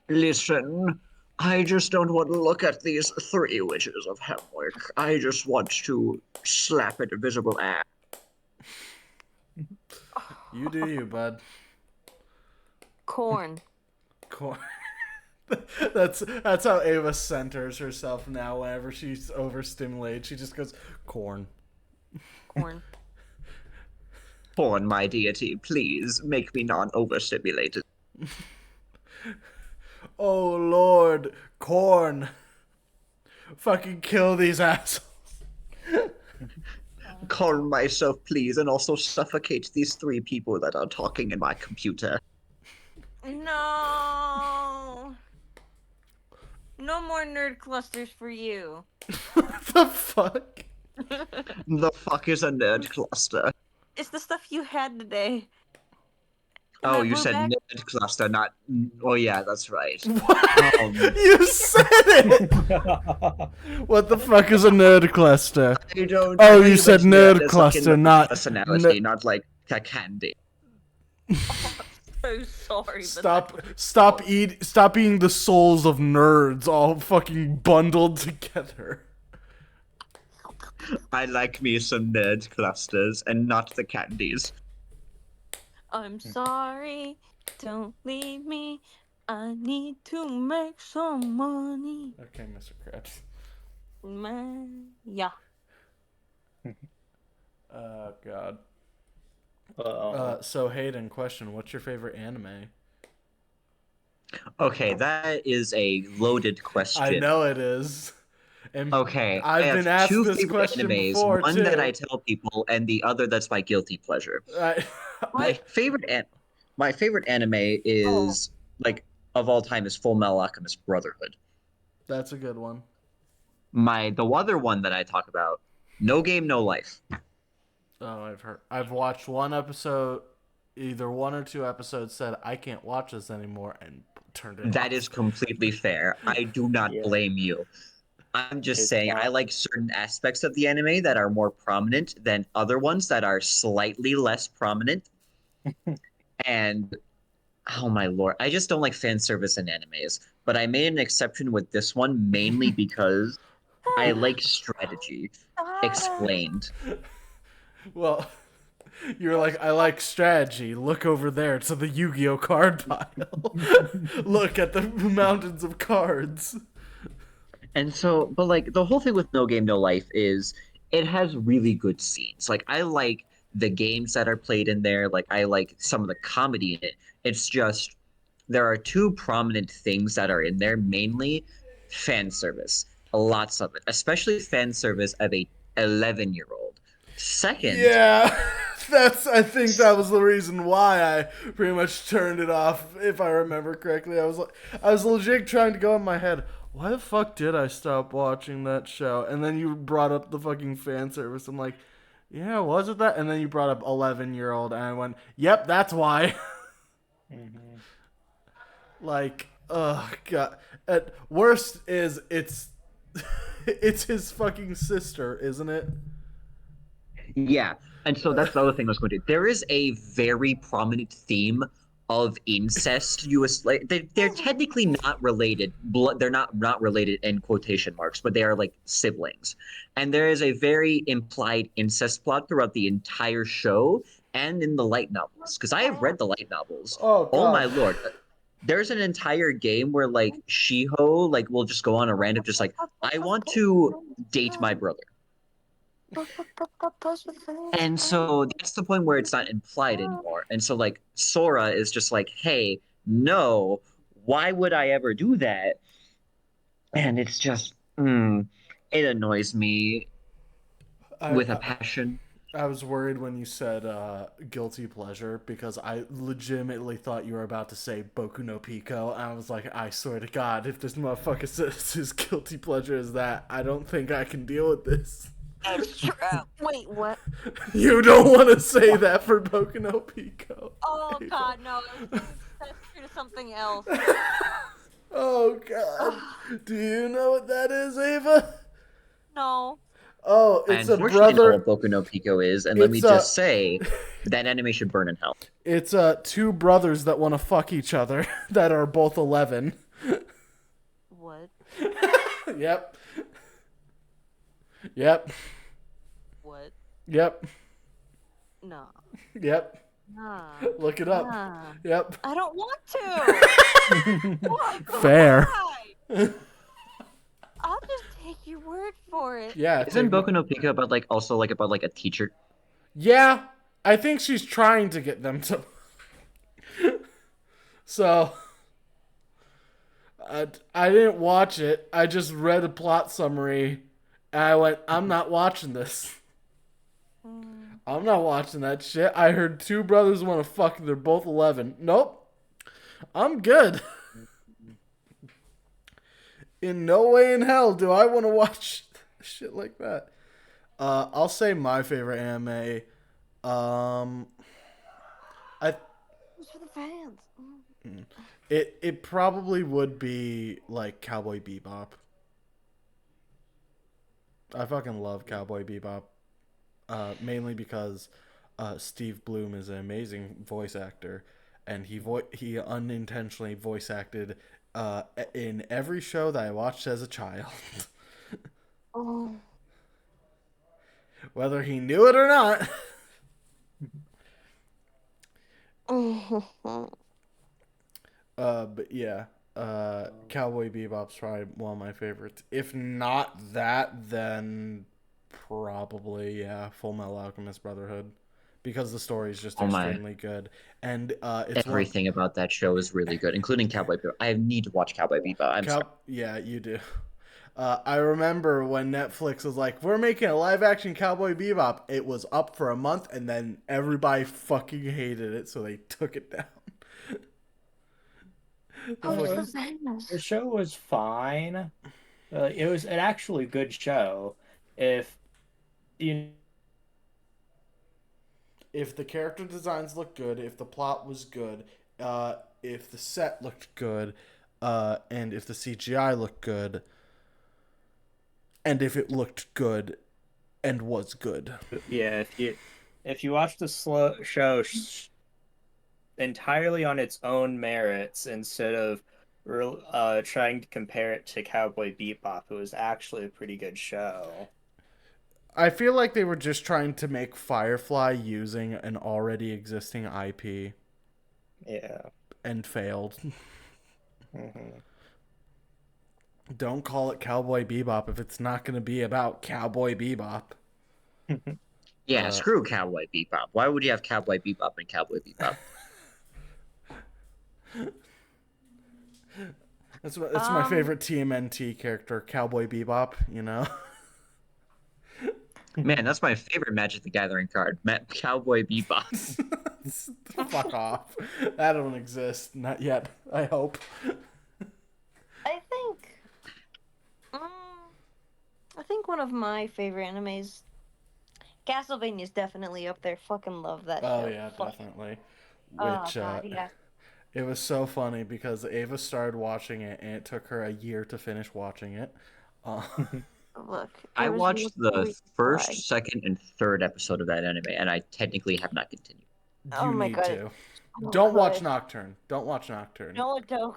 Listen, I just don't want to look at these 3 Witches of Hemwick. I just want to slap an invisible ass. You do you, bud. Corn. Corn. That's how Ava centers herself now whenever she's overstimulated. She just goes, corn. Corn. Porn, my deity, please make me non-overstimulated. Oh, Lord. Corn. Fucking kill these assholes. Calm myself, please, and also suffocate these 3 people that are talking in my computer. No. No more nerd clusters for you. What the fuck? The fuck is a nerd cluster? It's the stuff you had today in Oh, that you blue said bag. nerd cluster, not. Oh yeah, that's right. What? You said it. What the fuck is a nerd cluster? I don't. I Oh, know you you said mentioned that nerd as like in cluster, the not. personality, not like a candy. Oh, I'm so sorry, but Stop eating the souls of nerds all fucking bundled together. I like me some nerd clusters and not the candies. I'm sorry. Don't leave me. I need to make some money. Okay, Mr. Krabs. Man, yeah. Oh god. Uh, So Hayden, question: what's your favorite anime? Okay, that is a loaded I question. know it is, and Okay, I I've been have asked two this favorite question animes, before one that I too. tell people and the other that's my guilty pleasure. I, My What? favorite my favorite anime Oh, is like of all time is Full Metal Alchemist Brotherhood. that's a good one. The other one that I talk about, No Game No Life. Oh, I've watched one episode, either one or two episodes. Said I can't watch this anymore and turned it That off. is completely fair. I do not yeah, blame you. I'm just it's saying I like certain aspects of the anime that are more prominent than other ones that are slightly less prominent. And oh my lord, I just don't like fan service in animes. But I made an exception with this one mainly because I like strategy explained. Well, you're like, I like strategy. Look over there to the Yu-Gi-Oh card pile. Look at the mountains of cards. And so, but like the whole thing with No Game No Life is it has really good scenes. Like I like the games that are played in there. Like I like some of the comedy in it. It's just there are two prominent things that are in there, mainly fan service. Lots of it, especially fan service of a 11-year-old. Second, Yeah, I think that was the reason why I pretty much turned it off. If I remember correctly, I was legit trying to go in my head. Why the fuck did I stop watching that show? And then you brought up the fucking fan service. I'm like, yeah, was it that? And then you brought up 11-year-old, and I went, yep, that's why. Mhm. Like, oh god. At worst is it's it's his fucking sister, isn't it? yeah. And so that's the other thing I was going to do. There is a very prominent theme of incest. Like they're technically not related. They're not related in quotation marks, but they are like siblings. And there is a very implied incest plot throughout the entire show and in the light novels. Because I have read the light novels. Oh Oh my god. lord. There's an entire game where like Shiho like will just go on a random just like I want to date my brother. And so that's the point where it's not implied anymore. And so like Sora is just like, hey, no, why would I ever do that? And it's just, it annoys me I, with a I passion. I was worried when you said guilty pleasure because I legitimately thought you were about to say Boku no Pico. And I was like, I swear to God, if this motherfucker says his guilty pleasure is that, I don't think I can deal with this. it's true. Wait, what? You don't want to say that for Boku no Pico. Oh Ava. god, no. I was thinking that's true to something else. Oh God. Do you know what that is, Ava? No. Oh, I it's a unfortunately know what brother. Boku no Pico is, and let me It's just say that anime should burn in hell. it's two brothers that want to fuck each other that are both 11. What? Yep. Yep. What? Yep. No. Yep. Nah. Look it up. Nah. Yep. I don't want to. Why? Fair. Why? I'll just take your word for it. Yeah. Isn't Boku no Pico about like also like about like a teacher? Yeah. I think she's trying to get them to. So. I didn't watch it. I just read a plot summary. And I went, I'm not watching this. Mm. I'm not watching that shit. I heard two brothers want to fuck. They're both 11. Nope. I'm good. In no way in hell do I want to watch shit like that. I'll say my favorite anime. Um, I It's for the fans. it probably would be like Cowboy Bebop. I fucking love Cowboy Bebop. Mainly because Steve Bloom is an amazing voice actor, and he unintentionally voice acted in every show that I watched as a child, Oh. whether he knew it or not. But yeah, Cowboy Bebop's probably one of my favorites. If not that, then probably yeah, Full Metal Alchemist Brotherhood, because the story is just Oh my. extremely good, and it's one. Everything about that show is really good, including Cowboy Bebop. I need to watch Cowboy Bebop. I'm sorry. Yeah, you do. I remember when Netflix was like, "We're making a live-action Cowboy Bebop." It was up for a month, and then everybody fucking hated it, so they took it down. The Oh, it's Uh, for fucking the the fans. show was fine. It was an actually good show. If you if the character designs looked good, if the plot was good, if the set looked good, and if the CGI looked good, and if it looked good and was good. yeah, if you watch the slow show entirely on its own merits instead of trying to compare it to Cowboy Bebop, it was actually a pretty good show. I feel like they were just trying to make Firefly using an already existing IP Yeah. and failed. Hmm. Don't call it Cowboy Bebop if it's not going to be about Cowboy Bebop. Yeah, Uh, screw Cowboy Bebop. Why would you have Cowboy Bebop and Cowboy Bebop? that's my Um, favorite TMNT character, Cowboy Bebop. You know. Man, that's my favorite Magic the Gathering card, Cowboy Bebop. Fuck off. That don't exist. Not yet. I hope. I think, I think one of my favorite animes, Castlevania, is definitely up there. Fucking love that Oh show. yeah, Fuck. definitely. Oh Which God, yes. it was so funny because Ava started watching it and it took her a year to finish watching it. Uh, Look, I there was no watched the green flag. first, second, and third episode of that anime, and I technically have not continued. Oh you my need God, it's to. so Don't watch good. Nocturne. Don't watch Nocturne. No, don't.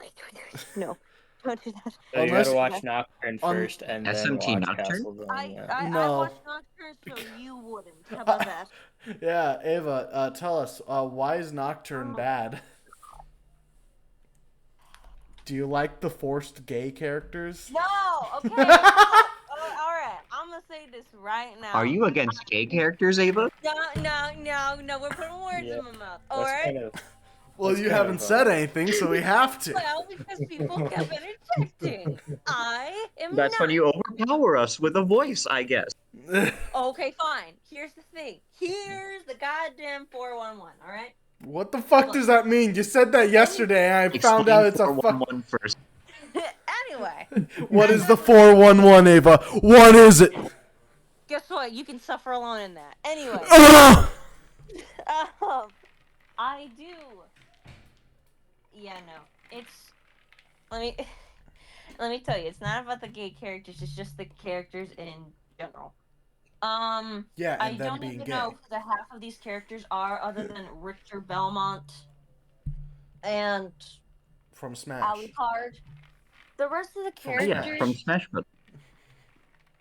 No, don't do that. So you got to Unless Don't do watch that. Nocturne un first and then SMT watch Nocturne? Castlevania. I no. watched Nocturne so you wouldn't. How about that? Yeah, Ava, tell us why is Nocturne Oh, bad? Do you like the forced gay characters? no, okay, no. All right, I'm gonna say this right Are now. you against gay characters, Ava? No, no, no, no. We're putting words Yeah, in my mouth. All that's right. kind of Well, that's you kind haven't of said anything, so we have to. Well, because people kept interjecting. I am That's when not. you overpower us with a voice, I guess. Okay, fine. Here's the thing. Here's the goddamn 411. All right. What the fuck Look. does that mean? You said that Any. yesterday, and I found Explain out it's a fuck. 411 first. Anyway, What as is I the was 411, Ava? What is it? guess what? You can suffer alone in that. Anyway, Ugh! I do. Yeah, no. It's let me let me tell you. It's not about the gay characters. It's just the characters in general. Yeah, I and them don't being even gay. know who the half of these characters are, other than Richter Belmont and From Smash. Alucard. The rest of the From Oh, yeah, characters, from Smash. Smash Bros.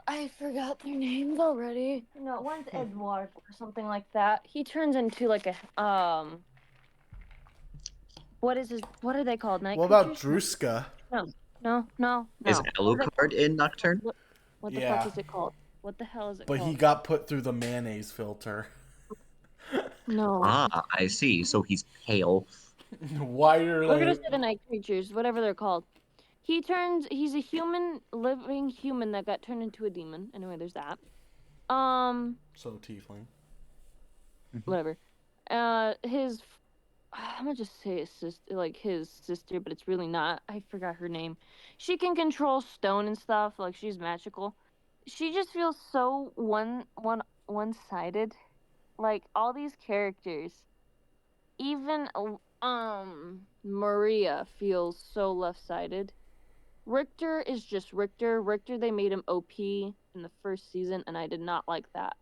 I forgot their names already. No, one's Edward or something like that. He turns into like a what is his? What are they called? Night What about creatures? Druska? No, no, no, Is no. What are they Alucard called? in Nocturne? What the fuck Yeah, is it called? What the hell is it but he called? got put through the mayonnaise filter. No. Ah, I see. So he's pale. Why are We're gonna they? say the night creatures, whatever they're called. He's a human, living human that got turned into a demon. Anyway, there's that. Um, So tiefling. whatever. His I'm gonna just say his sister, like his sister, but it's really not. I forgot her name. She can control stone and stuff. Like she's magical. She just feels so one-sided. Like all these characters, even Maria feels so left-sided. Richter is just Richter. Richter, they made him OP in the first season, and I did not like that.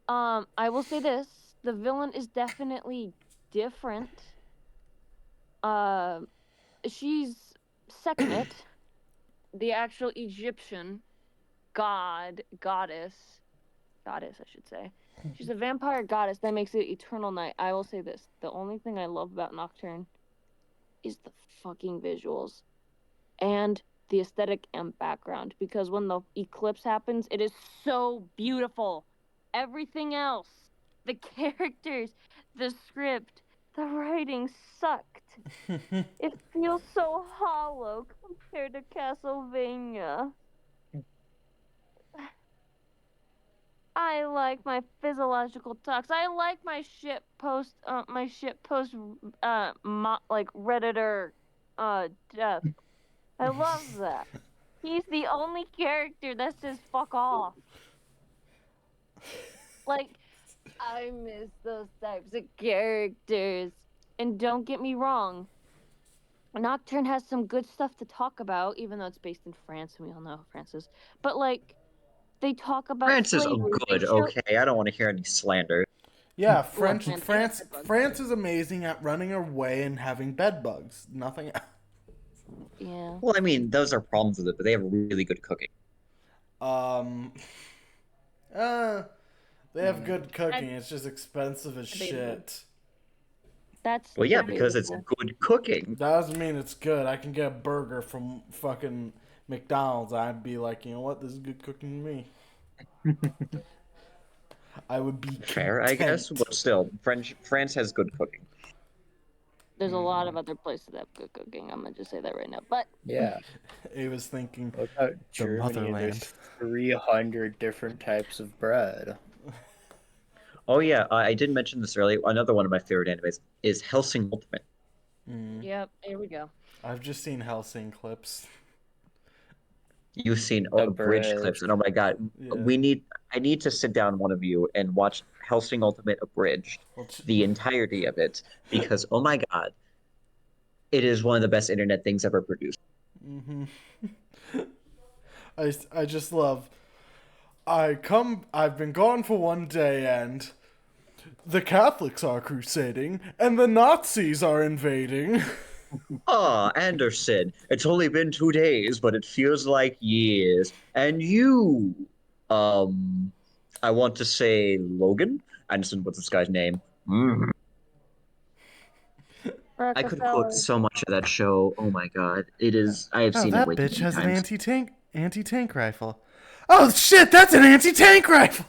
I will say this: the villain is definitely different. Uh, she's Sekhmet, the actual Egyptian goddess, I should say. She's a vampire goddess that makes it eternal night. I will say this: the only thing I love about Nocturne is the fucking visuals and the aesthetic and background. Because when the eclipse happens, it is so beautiful. Everything else, the characters, the script, the writing sucked. It feels so hollow compared to Castlevania. I like my physiological talks. I like my shit post, like Redditor, death. I love that. He's the only character that says fuck off. Like, I miss those types of characters. And don't get me wrong, Nocturne has some good stuff to talk about, even though it's based in France, and we all know how France is. But like, they talk about France is slavery. They good, show. okay? I don't want to hear any slander. Yeah, Look, French man, they have France bed bugs. France is amazing at running away and having bed bugs. Nothing else. Yeah. Well, I mean, those are problems with it, but they have really good cooking. Um uh they have Mm. good cooking, That's it's just expensive as debatable. shit. That's Well, yeah, because it's debatable. good cooking. That doesn't mean it's good. I can get a burger from fucking McDonald's. I'd be like, you know what, this is good cooking to me. I would be Fair, I guess, content. but still, France has good cooking. There's a lot of Mm. other places that have good cooking. I'm gonna just say that right now. But Yeah. He was thinking What about the Germany? And motherland. there's 300 different types of bread. Oh yeah, I did mention this earlier. Another one of my favorite animes is Hellsing Ultimate. Mm. yep, here we go. I've just seen Helsing clips. You've seen abridged clips, Abridged. and oh my God, Yeah. we need I need to sit down one of you and watch Hellsing Ultimate abridged, Well, the entirety of it, because oh my God, it is one of the best internet things ever produced. hmm I just love. I've been gone for one day and the Catholics are crusading and the Nazis are invading. Ah, Anderson, it's only been 2 days, but it feels like years. And you, um, I want to say Logan? Anderson, what's this guy's name? Mhm. I could quote Rockefeller. so much of that show. Oh my God. It is, I have Oh, seen it that way too bitch many has an times. anti-tank rifle. Oh shit, that's an anti-tank rifle.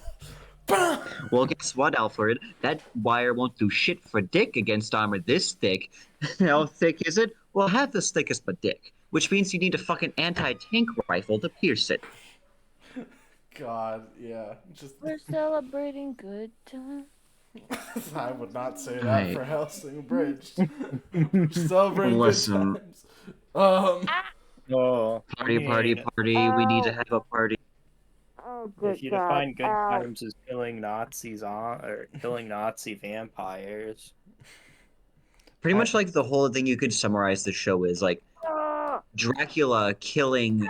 Bah! Well, guess what, Alfred? That wire won't do shit for Dick against armor this thick. How thick is it? Well, half as thick as my dick, which means you need a fucking anti-tank rifle to pierce it. God, yeah, just We're celebrating good times. I would not say that I for Helsing Bridge. We're celebrating good listen. times. Um, Ah! Oh, I Party, party, mean, party. We need to Ow! have a party. Oh, if good you God. define good Ow. times as killing Nazis on or killing Nazi vampires, Pretty I much like the whole thing you could summarize the show is like Ah! Dracula killing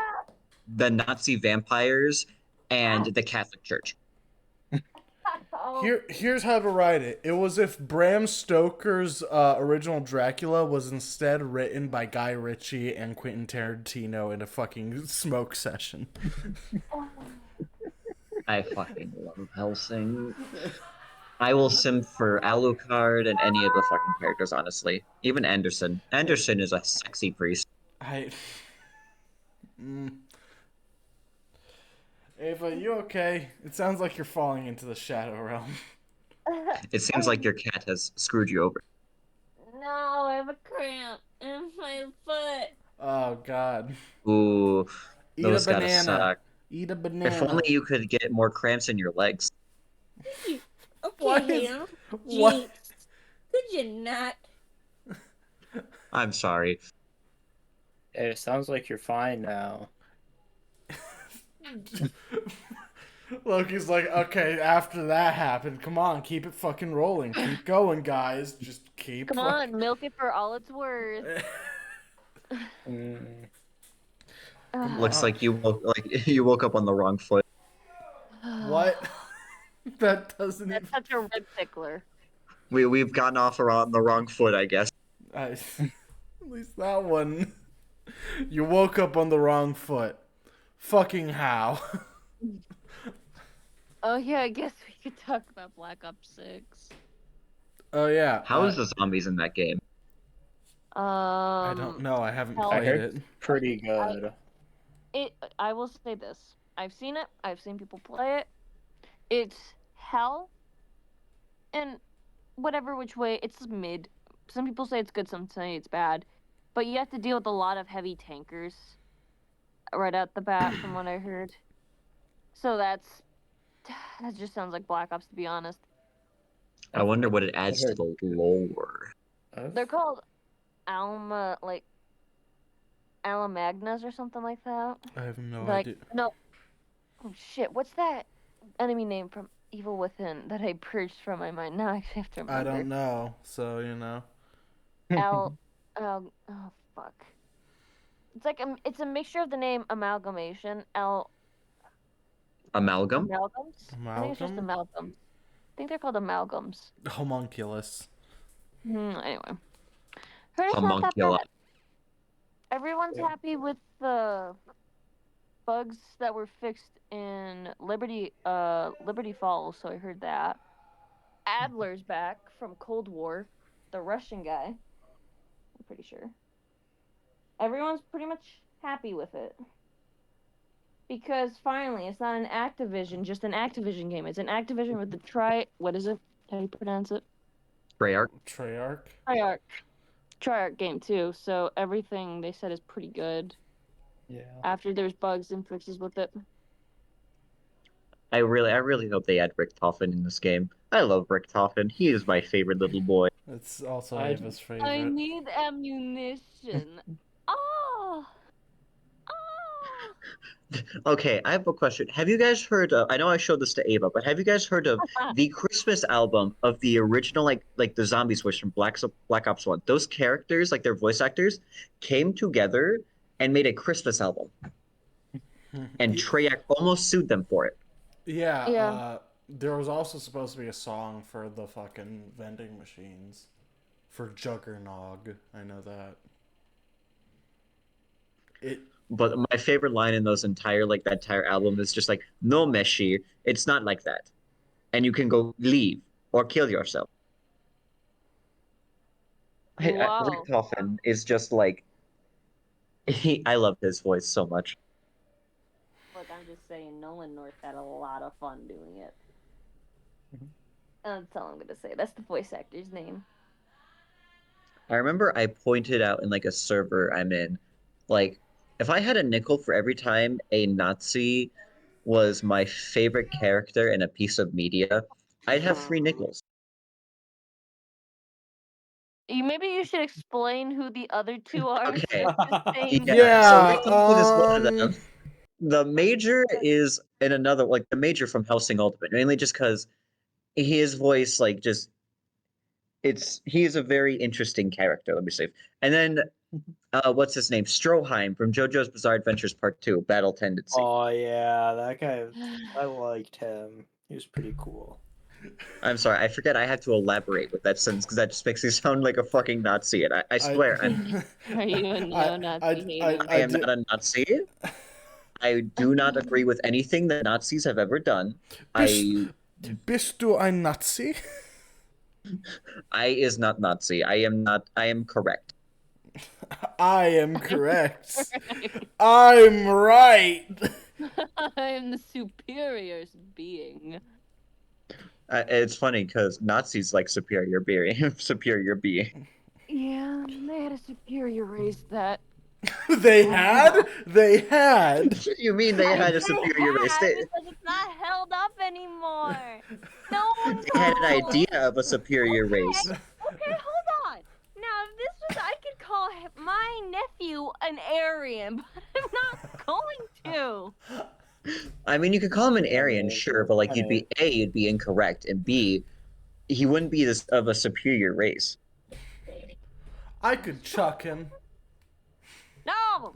the Nazi vampires and Ah! the Catholic Church. Oh. here's how to write it. It was if Bram Stoker's original Dracula was instead written by Guy Ritchie and Quentin Tarantino in a fucking smoke session. I fucking love Helsing. I will sim for Alucard and any of the fucking characters, honestly. Even Anderson. Anderson is a sexy priest. I. Mm. Ava, you okay? It sounds like you're falling into the shadow realm. It seems like your cat has screwed you over. No, I have a cramp in my foot. Oh God. Ooh, Eat a those gotta banana. suck. Eat a If only banana. you could get more cramps in your legs. Why Okay, is Ham. what? Jinx. Could you not? I'm sorry. It sounds like you're fine now. Loki's like, okay, after that happened, come on, keep it fucking rolling. Keep going, guys. Just keep Come on, milk it for all it's worth. Mm. Come Looks on. like you woke up on the wrong foot. What? That doesn't That's even. such a rib tickler. We've gotten off on the wrong foot, I guess. At least that one. You woke up on the wrong foot. Fucking how? Oh yeah, I guess we could talk about Black Ops 6. Oh yeah. How is the zombies in that game? I don't know. I haven't Hell, I played heard it. pretty good. I will say this. I've seen it. I've seen people play it. It's hell, and whatever which way, it's mid. Some people say it's good, some say it's bad. But you have to deal with a lot of heavy tankers right at the bat, from what I heard. So that just sounds like Black Ops, to be honest. I wonder what it I've adds to heard the lore. of. They're called Alamagnas or something like that. I have no Like idea. no, oh shit, what's that enemy name from Evil Within that I purged from my mind? Now I actually have to I remember. don't know. So you know. Al, oh fuck. It's a mixture of the name amalgamation, Amalgam? amalgams. I think it's just Amalgam. amalgams. I think they're called amalgams. Homunculus. Anyway, heard it's not that Homunculi. bad. Everyone's Yeah. happy with the bugs that were fixed in Liberty Falls, so I heard that. Adler's back from Cold War, the Russian guy. I'm pretty sure. Everyone's pretty much happy with it. Because finally, it's not an Activision, just an Activision game. It's an Activision with the what is it? How do you pronounce it? Treyarch. Treyarch. Triarch. Triarch game too, so everything they said is pretty good. Yeah. After there's bugs and fixes with it. I really hope they add Richtofen in this game. I love Richtofen. He is my favorite little boy. It's also I- Ava's I favorite. need ammunition. Oh! Oh! Okay, I have a question. Have you guys heard of, I know I showed this to Ava, but have you guys heard of the Christmas album of the original like the Zombie Switch from Black Ops 1? Those characters, like their voice actors, came together and made a Christmas album, and Treyarch almost sued them for it. Yeah, Yeah. there was also supposed to be a song for the fucking vending machines. For Juggernog. I know that. It But my favorite line in those entire like that entire album is just like, "No, Meshi, it's not like that, and you can go leave or kill yourself." Wow. Richtofen is just like I love his voice so much. Look, I'm just saying, Nolan North had a lot of fun doing it. Mhm. That's all I'm gonna say. That's the voice actor's name. I remember I pointed out in like a server I'm in, like if I had a nickel for every time a Nazi was my favorite character in a piece of media, I'd have 3 nickels. Maybe you should explain who the other two are. Okay. Since you're saying Yeah, so Yeah, Richtofen is one of them. The Major is in another, like the Major from Hellsing Ultimate, mainly just because his voice, like, just he is a very interesting character. Let me see. And then, what's his name? Stroheim from JoJo's Bizarre Adventures Part 2, Battle Tendency. Oh yeah, that guy. I liked him. He was pretty cool. I'm sorry, I forget I had to elaborate with that sentence because that just makes me sound like a fucking Nazi. And I swear, Are you a neo-Nazi hater? I am not a Nazi. I do not agree with anything that Nazis have ever done. Bist du ein Nazi? I is not Nazi. I am not. I am correct. I am correct. I'm right. I am the superior being. It's funny because Nazis like superior being. Superior being. Yeah, they had a superior race that. They had? They had. You mean they had a superior race? Because it's not held up anymore. No one They had an knows. idea of a superior race. Okay, Aryan, but I'm not going to. I mean, you could call him an I Aryan, mean, sure, but like I mean, you'd be incorrect, and B, he wouldn't be this of a superior race. I could chuck him. No.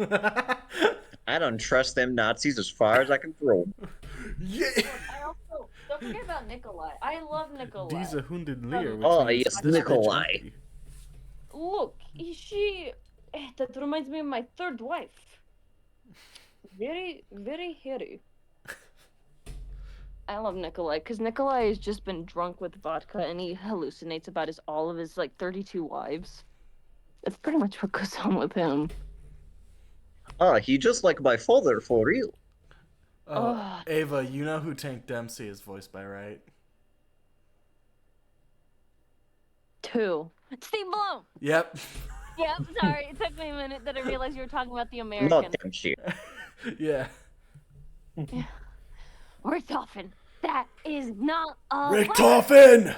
I don't trust them Nazis as far as I can throw 'em. Yeah. Look, I also don't forget about Nikolai. I love Nikolai. Diese Hunden leer, which Oh, means yes, this bitch Nikolai. empty. Look, that reminds me of my third wife. Very, very hairy. I love Nikolai because Nikolai has just been drunk with vodka and he hallucinates about all of his like 32 wives. That's pretty much what goes on with him. Oh, he just like my father for real. Oh, Ugh. Ava, you know who Tank Dempsey is voiced by, right? 2. Steve Bloom. Yep. Yep. Sorry, it took me a minute that I realized you were talking about the Not American. damn shit. Yeah. Richtofen. That is not a letter. Richtofen!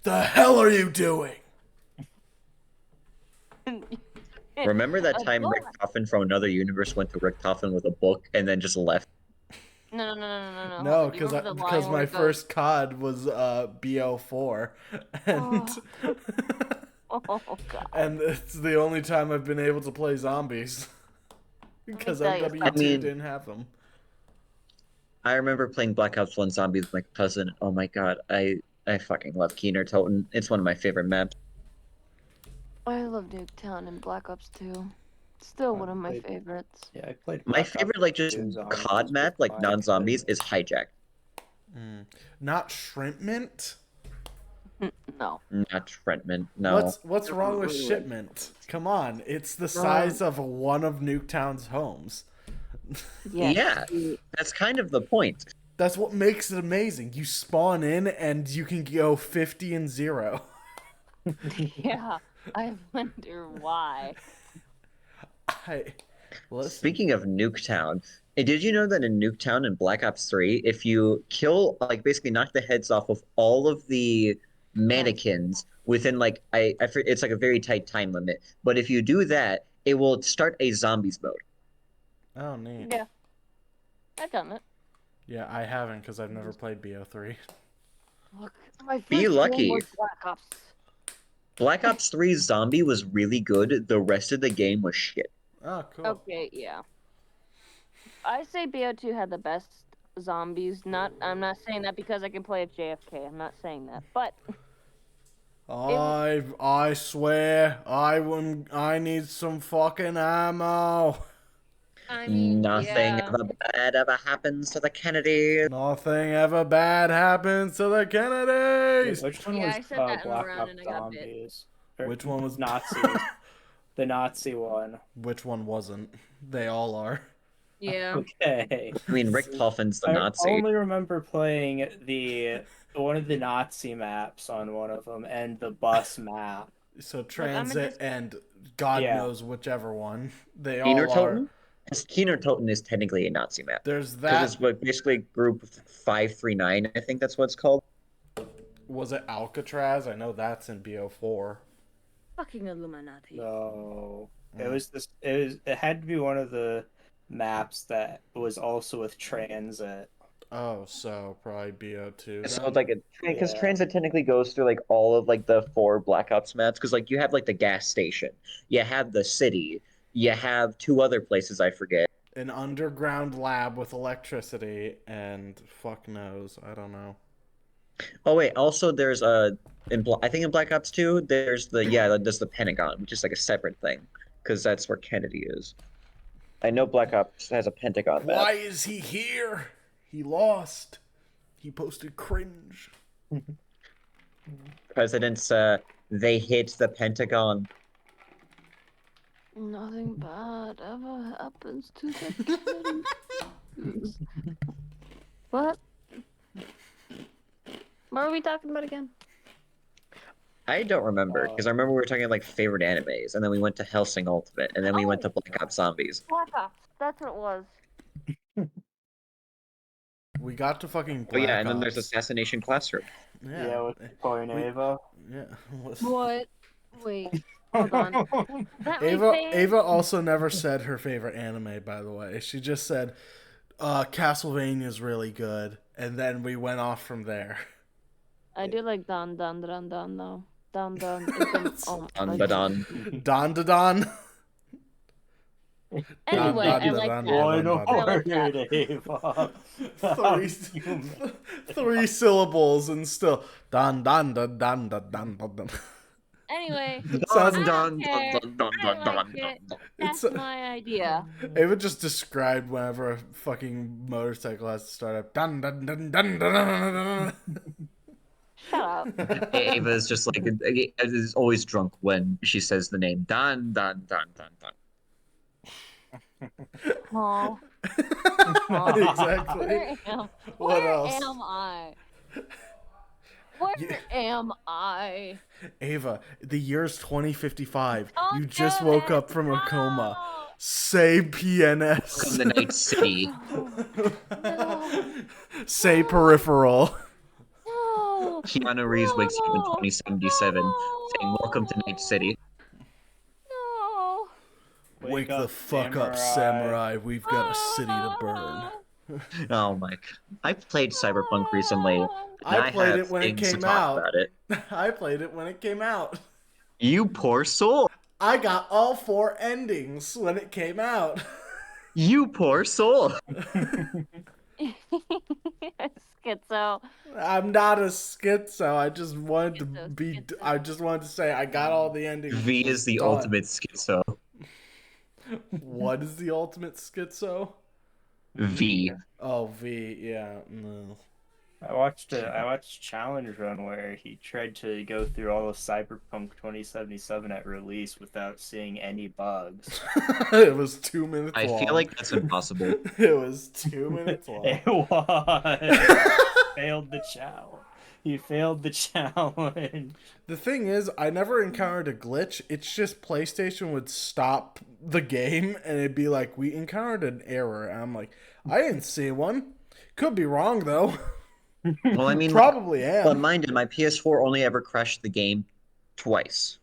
The hell are you doing? Remember that A time boy. Richtofen from another universe went to Richtofen with a book and then just left? No. No, Hold on. Do you because remember the because line where my it goes, first COD was BO4, and Oh God. and it's the only time I've been able to play zombies because tell you MW2 I mean- didn't have them. I remember playing Black Ops 1 Zombies with my cousin. Oh my god, I fucking love Keener Toten. It's one of my favorite maps. I love Nuketown and Black Ops 2. Still one of my played- favorites. yeah, I played. My Black Ops favorite, like, just 2 Zombies COD map, with like my non-zombies, cousin. is Hijack. Not Shrimp Mint? No. Not Trentman, no. What's wrong with shipment? Come on, it's the size of one of Nuketown's homes. Yeah, that's kind of the point. That's what makes it amazing. You spawn in and you can go 50 and 0. Yeah. I wonder why. Listen. Speaking of Nuketown, did you know that in Nuketown in Black Ops 3, if you kill, like, basically knock the heads off of all of the mannequins within, like, it's like a very tight time limit, but if you do that, it will start a zombies mode. Oh, neat. Yeah. I've done it. Yeah, I haven't because I've never played BO3. Look, my first Be game lucky. was Black Ops. Black Ops 3 Zombie was really good. The rest of the game was shit. Oh, cool. Okay, yeah. I say BO2 had the best zombies. I'm not saying that because I can play as JFK. I'm not saying that. But I swear I need some fucking ammo. I mean, Nothing yeah. ever bad ever happens to the Kennedys. Nothing ever bad happens to the Kennedys. Which one Yeah, was I said that in a Black round Ops and I got bit. Zombies? Or Which one was Nazis? The Nazi one. Which one wasn't? They all are. Yeah. Okay. I mean, Rick Toffin's the I Nazi. only remember playing one of the Nazi maps on one of them and the bus map. So transit and God knows whichever one. They Keener all are. Toten? Because Keener Toten is technically a Nazi map. There's Because that. it's like basically Group 539, I think that's what it's called. Was it Alcatraz? I know that's in BO4. Fucking Illuminati. No, it was this. It had to be one of the maps that was also with transit. Oh, so probably BO2. So then? it's like because Yeah. transit technically goes through like all of like the 4 Black Ops maps. Because like you have like the gas station, you have the city, you have 2 other places I forget. An underground lab with electricity and fuck knows. I don't know. Oh wait, also there's I think in Black Ops 2 there's there's the Pentagon, which is like a separate thing because that's where Kennedy is. I know Black Ops has a Pentagon map. Why is he here? He lost. He posted cringe. Presidents they hit the Pentagon. Nothing bad ever happens to the Kennedys. What? What are we talking about again? I don't remember because I remember we were talking like favorite animes, and then we went to Hellsing Ultimate, and then we went to Black Ops Zombies. Black Ops. That's what it was. We got to fucking Oh Black yeah, and then there's Ops. Assassination Classroom. Yeah, with Point Ava. Yeah. What? Wait. Hold on. Is that my Ava face? also never said her favorite anime, by the way. She just said Castlevania's really good, and then we went off from there. I do like Don Don Don Don though. Don Don is the Dun, like da, dun. Don da don. Don anyway, don I da like don da that. One don da I don. like that. word, Ava. Three, three syllables and still don don da don da don da don. Anyway, Sounds. I Dun, don't dun, dun, care. dun, dun, I dun, like dun, it. dun. It's That's my idea. Ava just described whenever a fucking motorcycle has to start up. Dun dun dun dun dun dun. Shut up. Ava is just like is always drunk when she says the name dun dun dun dun dun. Oh, oh. Exactly. What Where else? am I? Yeah. Where am I? Ava, the year's 2055. Don't You do just woke it. up from a coma. No. Say Welcome PNS. to Night City. No. No. Say peripheral. No. Keanu Reeves wakes up in No. 2077 saying, "Welcome to Night City." No. Wake the fuck up, samurai. We've got a city to burn. Oh my! I played Cyberpunk recently, and I I played have it when it things to came talk out. about it. I played it when it came out. You poor soul. I got all 4 endings when it came out. You poor soul. Schizo. I'm not a schizo. I just wanted to Schizo, be. schizo. I just wanted to say I got all the endings. V is the Done. ultimate schizo. What is the ultimate schizo? V. Oh, V. Yeah. No. I watched a challenge run where he tried to go through all of Cyberpunk 2077 at release without seeing any bugs. It was 2 minutes I long. feel like that's impossible. It was 2 minutes long. It was. Failed the challenge. He failed the challenge. The thing is, I never encountered a glitch. It's just PlayStation would stop the game and it'd be like, we encountered an error. And I'm like, I didn't see one. Could be wrong, though. Well, I mean, Probably well, am. mine did. My PS4 only ever crashed the game twice.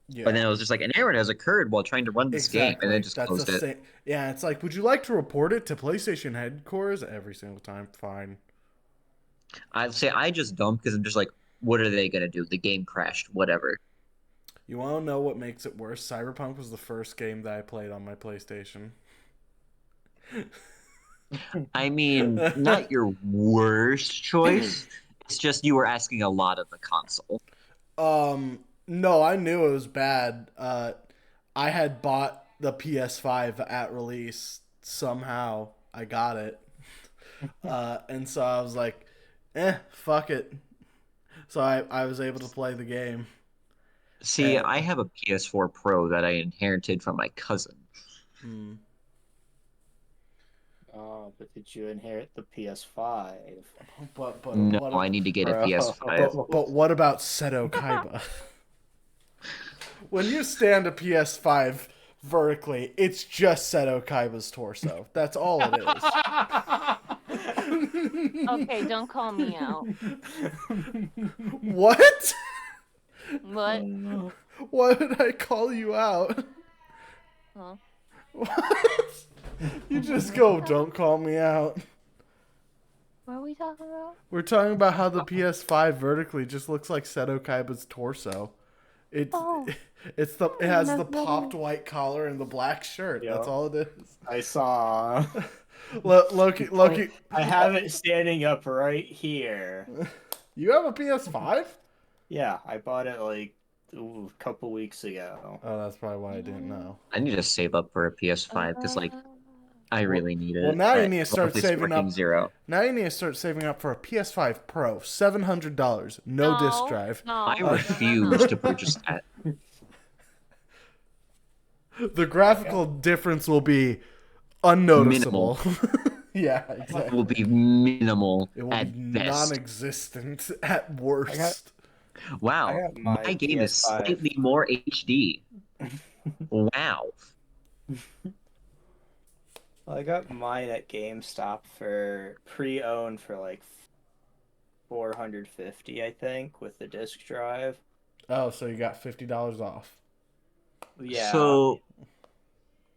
Yeah. But then it was just like an error has occurred while trying to run this game, and then just That's closed the it. same. Yeah, it's like, would you like to report it to PlayStation headquarters every single time? Fine. I'd say I just don't because I'm just like, what are they gonna do? The game crashed, whatever. You want to know what makes it worse? Cyberpunk was the first game that I played on my PlayStation. I mean, not your worst choice. It's just you were asking a lot of the console. No, I knew it was bad. I had bought the PS5 at release somehow. I got it. And so I was like, fuck it. So I was able to play the game. See, I have a PS4 Pro that I inherited from my cousin. Hmm. Oh, but did you inherit the PS5? But No, what, I need to get a Bro. PS5. but what about Seto Kaiba? When you stand a PS5 vertically, it's just Seto Kaiba's torso. That's all it is. Okay, don't call me out. What? What? Why did I call you out? Huh? What? You just go, don't call me out. What are we talking about? We're talking about how the PS5 vertically just looks like Seto Kaiba's torso. It has the popped white collar and the black shirt. Yeah. That's all it is. I saw. Loki. I have it standing up right here. You have a PS5? Yeah, I bought it like a couple weeks ago. Oh, that's probably why I didn't know. I need to save up for a PS5 because, like, I really need it. Well, now you But need to start it's saving working up. Zero. Now you need to start saving up for a PS5 Pro, $700, no disc drive. No. I refuse to purchase that. The graphical difference will be unnoticeable. Yeah, It exactly. will be minimal It will at be best. non-existent at worst. Wow, I got my game is PS5. slightly more HD. Wow. I got mine at GameStop for pre-owned for like $450, I think, with the disc drive. Oh, so you got $50 off. Yeah, So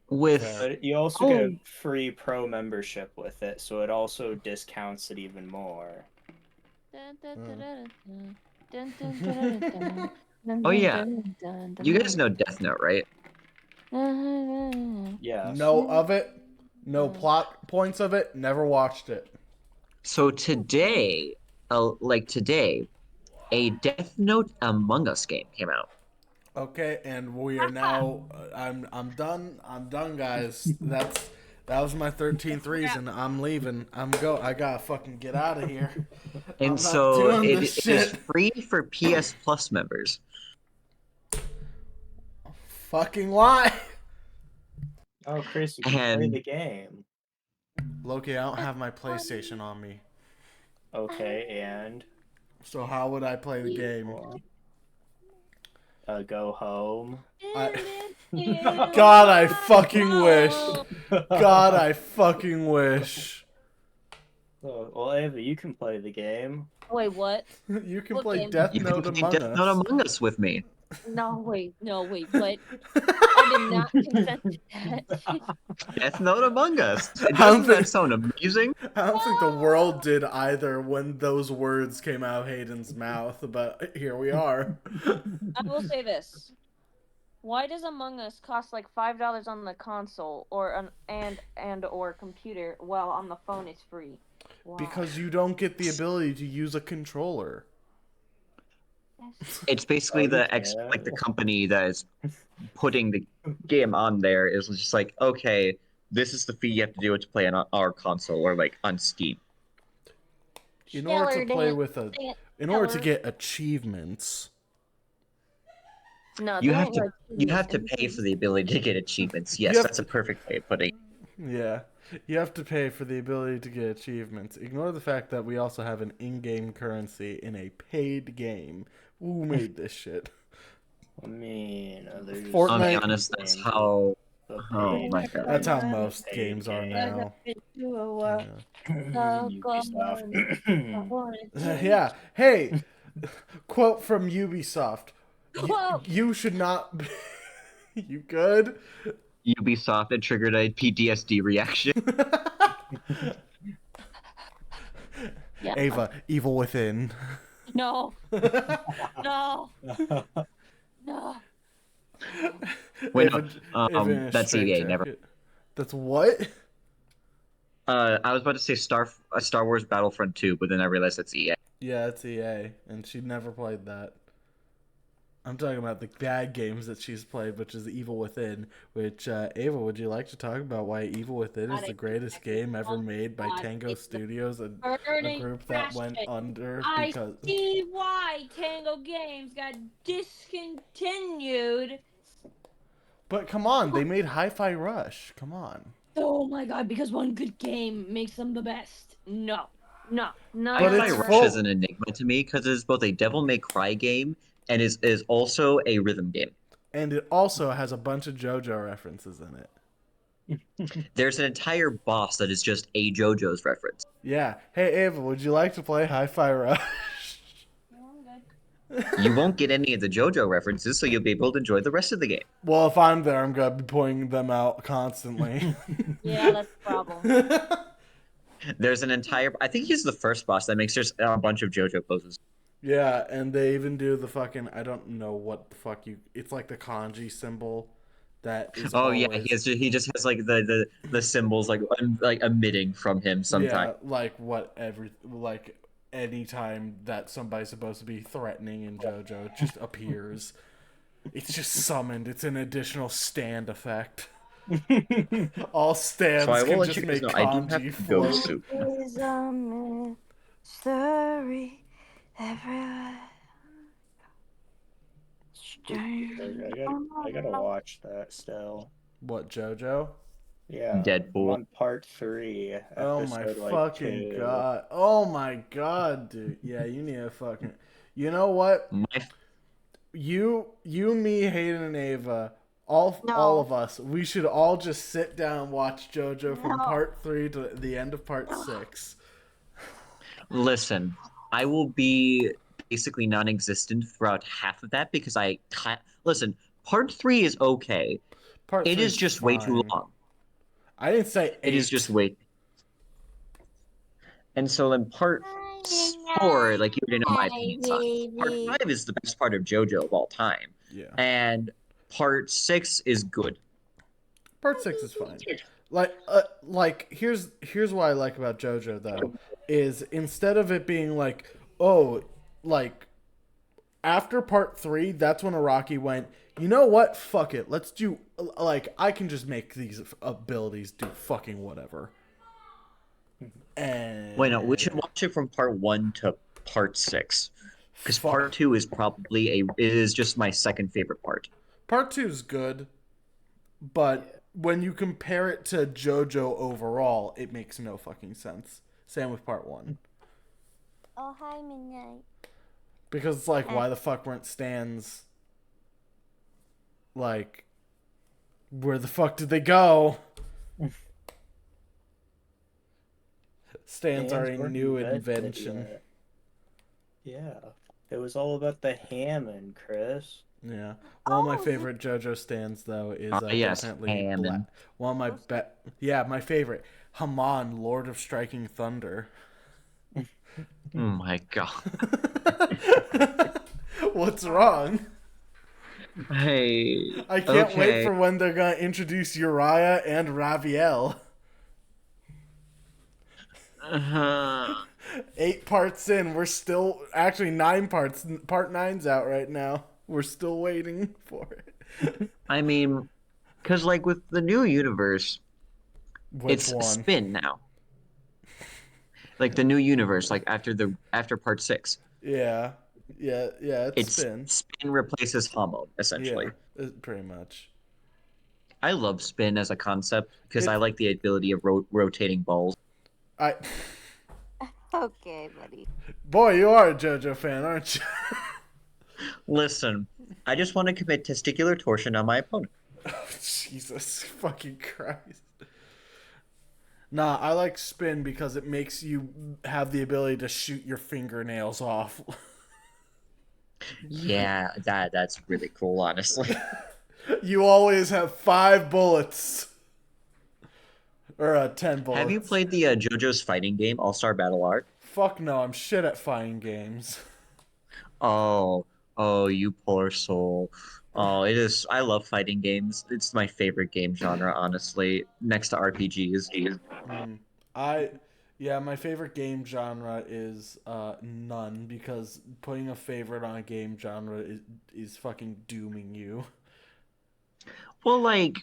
with Fair. but you also get a oh free pro membership with it, so it also discounts it even more. Dun, dun, dun, Mm. dun, dun, dun, dun, dun, dun, oh dun, yeah, dun, dun, you guys dun, know Death Note, right? dun. Yes. No of it, no plot points of it, never watched it. So today, like today, a Death Note Among Us game came out. Okay, and we are now. I'm done. I'm done, guys. That was my 13th reason. I'm leaving. I gotta fucking get out of here. And I'm not so doing this it is shit. free for PS Plus members. Fucking why? Oh, Chris, you can play And the game. Loki, I don't have my PlayStation on me. Okay, and So how would I play the game? well, go home. I God, I fucking wish. God, I fucking wish. Oh, well, Ava, you can play the game. Wait, what? You can What play game? Death you can Note play Among Death Note Us. Among Us with me. No, wait, what? I did not consent to that. Death Note Among Us. I don't Doesn't that think sound amusing? I don't think the world did either when those words came out of Hayden's mouth, but here we are. I will say this. Why does Among Us cost like $5 on the console or and or computer while on the phone it's free? Why? Because you don't get the ability to use a controller. It's Oh, basically you like the can. company that is putting the game on there is just like, okay, this is the fee you have to do to play on our console or like on Steam. In order to Stellar play dance. with a Dance, in order to stellar. get achievements. No, You there have ain't to no you achievements have to in this pay game. for the ability to get achievements. You Yes, have that's a perfect way of putting it. Yeah. You have to pay for the ability to get achievements. Ignore the fact that we also have an in-game currency in a paid game. Who made this shit? I mean, there's I'll be Fortnite. many honest, that's games with how a oh paid my god. That's how version, a most paid games are game. now. Yeah. Ubisoft. Yeah. Hey, quote from Ubisoft. Quote. You should not be... You good? Ubisoft it triggered a PTSD reaction. Yeah. Ava, evil within. No. No. No. Wait, no, Ava in a that's straight EA. Never. jacket. That's what? I was about to say Star Wars Battlefront 2, but then I realized that's EA. Yeah, it's EA, and she never played that. I'm talking about the bad games that she's played, which is Evil Within. Which Ava, would you like to talk about why Evil Within is God, the greatest game ever made by God, Tango it's the Studios, a burning group that went question. under I because. see why Tango Games got discontinued. But come on, they made Hi-Fi Rush. Come on. Oh my god, because one good game makes them the best. No. No. No. But Hi-Fi it's Rush is full. an enigma to me because it's both a Devil May Cry game and is also a rhythm game. And it also has a bunch of JoJo references in it. There's an entire boss that is just a JoJo's reference. Yeah. Hey, Ava, would you like to play Hi-Fi Rush? You won't get any of the JoJo references, so you'll be able to enjoy the rest of the game. Well, if I'm there, I'm going to be pointing them out constantly. Yeah, that's the problem. There's an entire. I think he's the first boss that makes just a bunch of JoJo poses. Yeah, and they even do the fucking I don't know what the fuck you it's like the kanji symbol that is Oh yeah, always he just has like the symbols like emitting from him sometimes. yeah, like anytime that somebody's supposed to be threatening in JoJo, it just appears. It's just summoned. It's an additional stand effect. All So stands I will can let just you guys make know I do have kanji to go float. soon. Is a mystery everywhere. I gotta watch that still. What, JoJo? Yeah, I'm Deadpool. on part 3, Oh my episode like fucking 2. god. Oh my god, dude. Yeah, you need a fucking. You know what? My Me, Hayden, and Ava, all of us, we should all just sit down and watch JoJo from No. part 3 to the end of part 6. Listen, I will be basically non-existent throughout half of that because listen, part 3 is okay. Part It is three's just way too fine. long. I didn't say It is just 8. way. And so then part 4, like you already know my Hi, opinions on. Part baby. 5 is the best part of JoJo of all time, Yeah. and part 6 is good. Part 6 is fine. Here's what I like about JoJo though, is instead of it being like, oh, like after part 3, that's when Araki went, you know what? Fuck it. Let's do like I can just make these abilities do fucking whatever. Wait, no, we And should watch it from part 1 to part 6, because part fuck. 2 is probably it is just my second favorite part. Part 2 is good, Yeah. but when you compare it to JoJo overall, it makes no fucking sense. Same with part 1. Oh, hi, Midnight. Because it's like, why the fuck weren't stands like, where the fuck did they go? Stands are a weren't new invented invention. yet. Yeah. It was all about the Hammond, Chris. Yeah. One of my favorite JoJo stands though is Yes, definitely Black. Hammond. One of my yeah, my favorite. Haman, Lord of Striking Thunder. Oh my god. What's wrong? Hey, I can't wait okay. for when they're gonna introduce Uriah and Raviel. Uh, 8 parts in, we're still actually 9 parts. Part nine's out right now. We're still waiting for it. I mean, because like with the new universe, Which it's one? spin now. Like the new universe, like after part 6, Yeah, yeah. It's it's spin. spin replaces Hamon essentially. Yeah, pretty much. I love spin as a concept because I It. like the ability of rotating balls. I. Okay, buddy. Boy, you are a JoJo fan, aren't you? Listen, I just want to commit testicular torsion on my opponent. Jesus fucking Christ. Nah, I like spin because it makes you have the ability to shoot your fingernails off. Yeah, that's really cool, honestly. You always have 5 bullets. Or 10 Have you bullets. played the JoJo's fighting game, All Star Battle Arc? Fuck no, I'm shit at fighting games. Oh, oh, you poor soul. Oh, it is. I love fighting games. It's my favorite game genre, honestly, next to RPGs. Mm. I yeah, my favorite game genre is none because putting a favorite on a game genre is fucking dooming you. Well, like,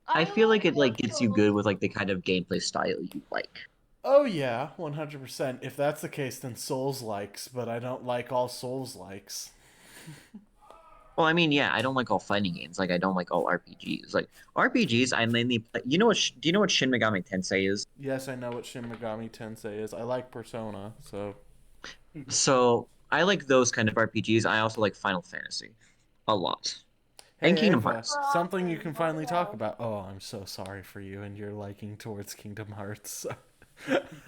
I feel like it like gets you good with like the kind of gameplay style you like. Oh yeah, 100%. If that's the case, then Souls likes, but I don't like all Souls likes. Well, I mean, yeah, I don't like all fighting games. Like, I don't like all RPGs. Like RPGs, I mainly play. You know what? Do you know what Shin Megami Tensei is? Yes, I know what Shin Megami Tensei is. I like Persona, so So I like those kind of RPGs. I also like Final Fantasy a lot, and hey Kingdom Ava, Hearts. something you can finally talk about. Oh, I'm so sorry for you and your liking towards Kingdom Hearts.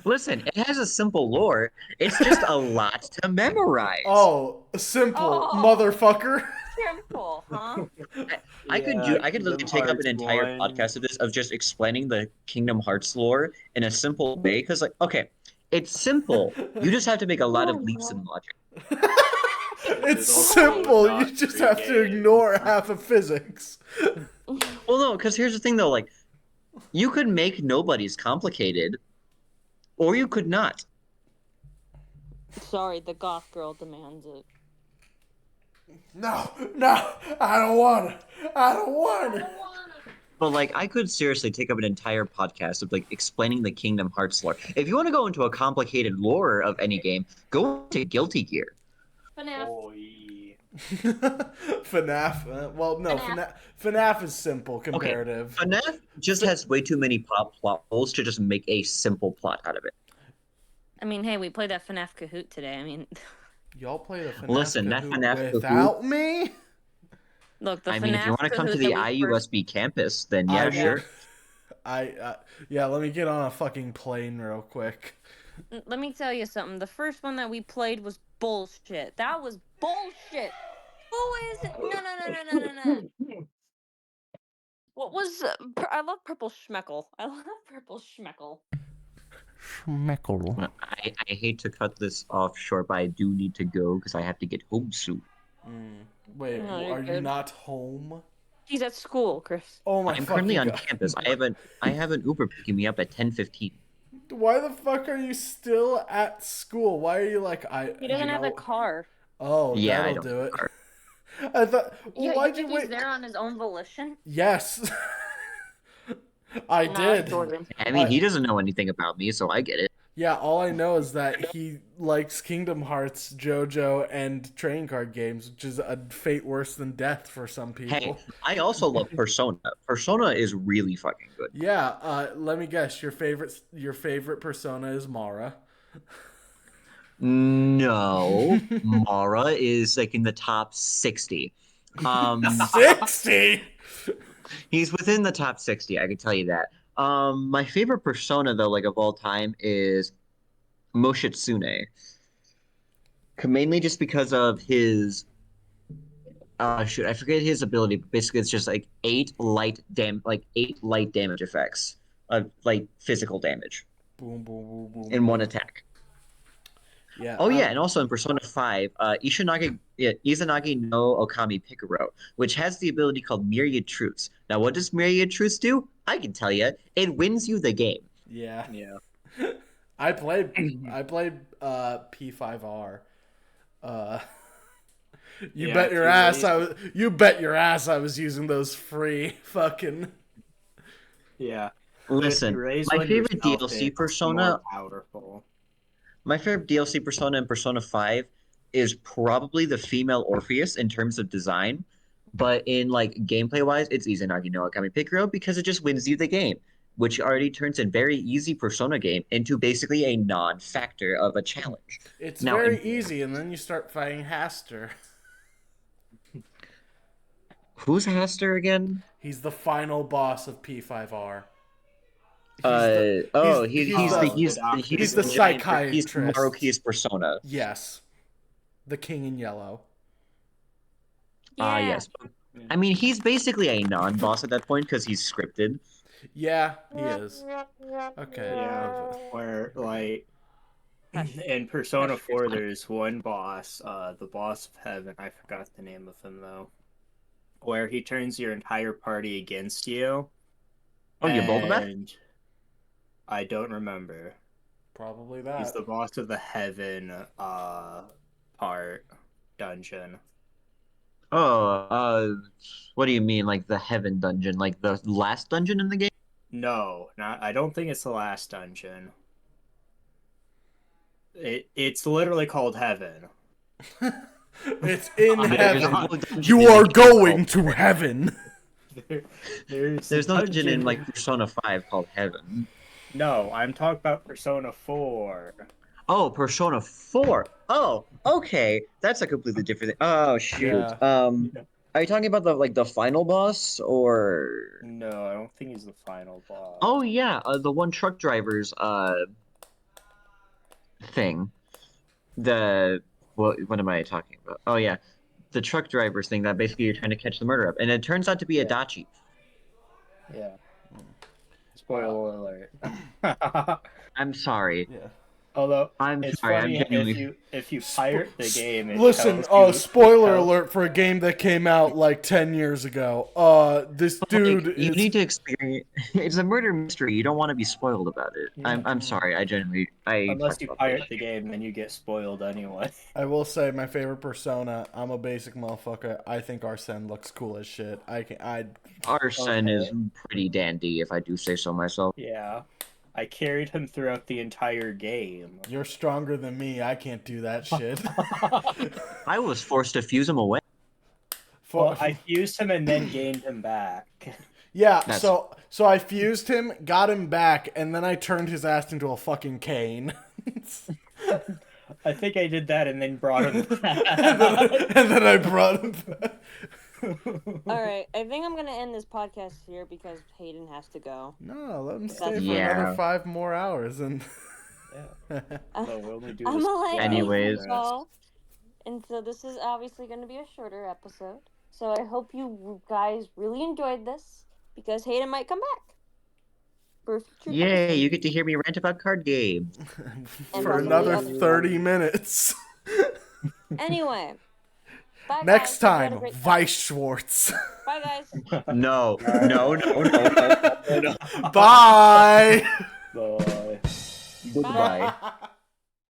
Listen, it has a simple lore. It's just a lot to memorize. Oh, simple Oh, motherfucker. simple, huh? Yeah, I could literally Kingdom take up an Hearts entire 1. podcast of this of just explaining the Kingdom Hearts lore in a simple way. Because like, okay, it's simple. You just have to make a lot of leaps in logic. It's There's also simple. You not just three have to games. ignore half of physics. Well, no, because here's the thing though, like you could make nobody's complicated, or you could not. Sorry, the goth girl demands it. No, I don't want it. I don't want it. But like I could seriously take up an entire podcast of like explaining the Kingdom Hearts lore. If you want to go into a complicated lore of any game, go to Guilty Gear. FNAF. Boy. FNAF. Well, no, FNAF is simple Okay, comparative. FNAF just has way too many plot holes to just make a simple plot out of it. I mean, hey, we played that FNAF Kahoot today. I mean, Y'all play the FNAF Listen, that Kahoot FNAF Kahoot. without me? look, the I FNAF mean, if you want to come to Kahoot the that we first... IUSB campus, then I yeah, would. sure. Yeah. Let me get on a fucking plane real quick. Let me tell you something. The first one that we played was bullshit. That was bullshit. Who is it? No. What was? I love purple schmeckle. I love purple schmeckle. Schmeckle. I hate to cut this off short, but I do need to go because I have to get home soon. Wait, No, you're are you good. not home? He's at school, Chris. Oh my I'm currently fucking on god. campus. I have an Uber picking me up at 10:15. Why the fuck are you still at school? Why are you like, He doesn't have a car. Oh, Yeah, I that'll don't do have a it. car. I thought, well, Yeah, you why'd you think he's wait? there on his own volition? Yes. I Nah, that's did. Jordan. I mean, I he doesn't know anything about me, so I get it. Yeah, all I know is that he likes Kingdom Hearts, JoJo, and trading card games, which is a fate worse than death for some Hey, people. I also love Persona. Persona is really fucking good. Yeah, let me guess. Your favorite Persona is Mara. No, Mara is like in the top 60. Um, 60. he's within the top 60, I can tell you that. My favorite Persona though, like of all time, is Moshitsune. Mainly just because of his shoot, I forget his ability, but basically it's just like eight light damage effects of like physical damage Boom, boom, boom, boom, in one boom. attack. Yeah. Oh yeah, and also in Persona 5, Izanagi no Okami Pikaro, which has the ability called Myriad Truths. Now, what does Myriad Truths do? I can tell you, it wins you the game. Yeah. Yeah. I played P5R. Uh, you Yeah, bet if your you ass raise I was. You bet your ass I was using those free fucking. yeah. But if you Listen, raise my one favorite yourself, DLC it's more Persona, powerful. my favorite DLC Persona in Persona 5 is probably the female Orpheus in terms of design, but in like gameplay wise, it's Izanagi no Okami Pikaro because it just wins you the game, which already turns a very easy Persona game into basically a non-factor of a challenge. It's Now, very easy, and then you start fighting Haster. who's Haster again? He's the final boss of P5R. He's the he's Oh, he's the Doctor he's the he's psychiatrist. Maruki's persona. Yes, the king in yellow. Ah, Yeah. yes. I mean, he's basically a non-boss at that point because he's scripted. Yeah, he is. Okay. Yeah, where like Hush. in Persona Hush. 4 there's one boss, the boss of heaven, I forgot the name of him though, where he turns your entire party against you, Oh, you're Bulbapex? and I don't remember. Probably He's that. the boss of the heaven part dungeon. Oh, what do you mean, like the Heaven dungeon, like the last dungeon in the game? No, not I don't think it's the last dungeon. It's literally called heaven. It's in There's heaven. no dungeon You in the are game going called to Heaven. heaven. There's a There's no dungeon in dungeon. like Persona 5 called Heaven. No, I'm talking about Persona 4. Oh, Persona 4. Oh, okay. That's a completely different thing. Oh, shoot. Yeah. Are you talking about the final boss or No, I don't think he's the final boss. Oh yeah, the one truck driver's thing. The what am I talking about? Oh yeah, the truck driver's thing that basically you're trying to catch the murderer up, and it turns out to be Yeah. Adachi. Yeah. Spoiler alert. I'm sorry. Yeah. Although I'm it's sorry. I'm funny genuinely. if you pirate the game, it Listen, tells you spoiler it tells- alert for a game that came out like 10 years ago. This But, dude like, you is. need to experience. It's a murder mystery. You don't want to be spoiled about it. Yeah. I'm sorry. I genuinely I Unless talked you about pirate this. the game, then you get spoiled anyway. I will say my favorite persona. I'm a basic motherfucker. I think Arsene looks cool as shit. Arsene Okay. is pretty dandy, if I do say so myself. Yeah. I carried him throughout the entire game. You're stronger than me. I can't do that shit. I was forced to fuse him away. Well, I fused him and then gained him back. Yeah, That's- so I fused him, got him back, and then I turned his ass into a fucking cane. I think I did that and then brought him back. and then I brought him back. All right, I think I'm gonna end this podcast here because Hayden has to go. No, let him stay That's for fine. another Yeah. 5 more hours. And Yeah. Well, we only do I'm this gonna let for Anyways. Hayden go. And so this is obviously going to be a shorter episode. So I hope you guys really enjoyed this because Hayden might come back for a future Yay, episode you get to hear me rant about card games. and For possibly another other stuff. 30 minutes. Anyway, bye Next guys. Hope you had a time, great time. Weiss Schwartz. Bye guys. No, no, no, no, no, no, no. Bye. Bye. Goodbye. Bye.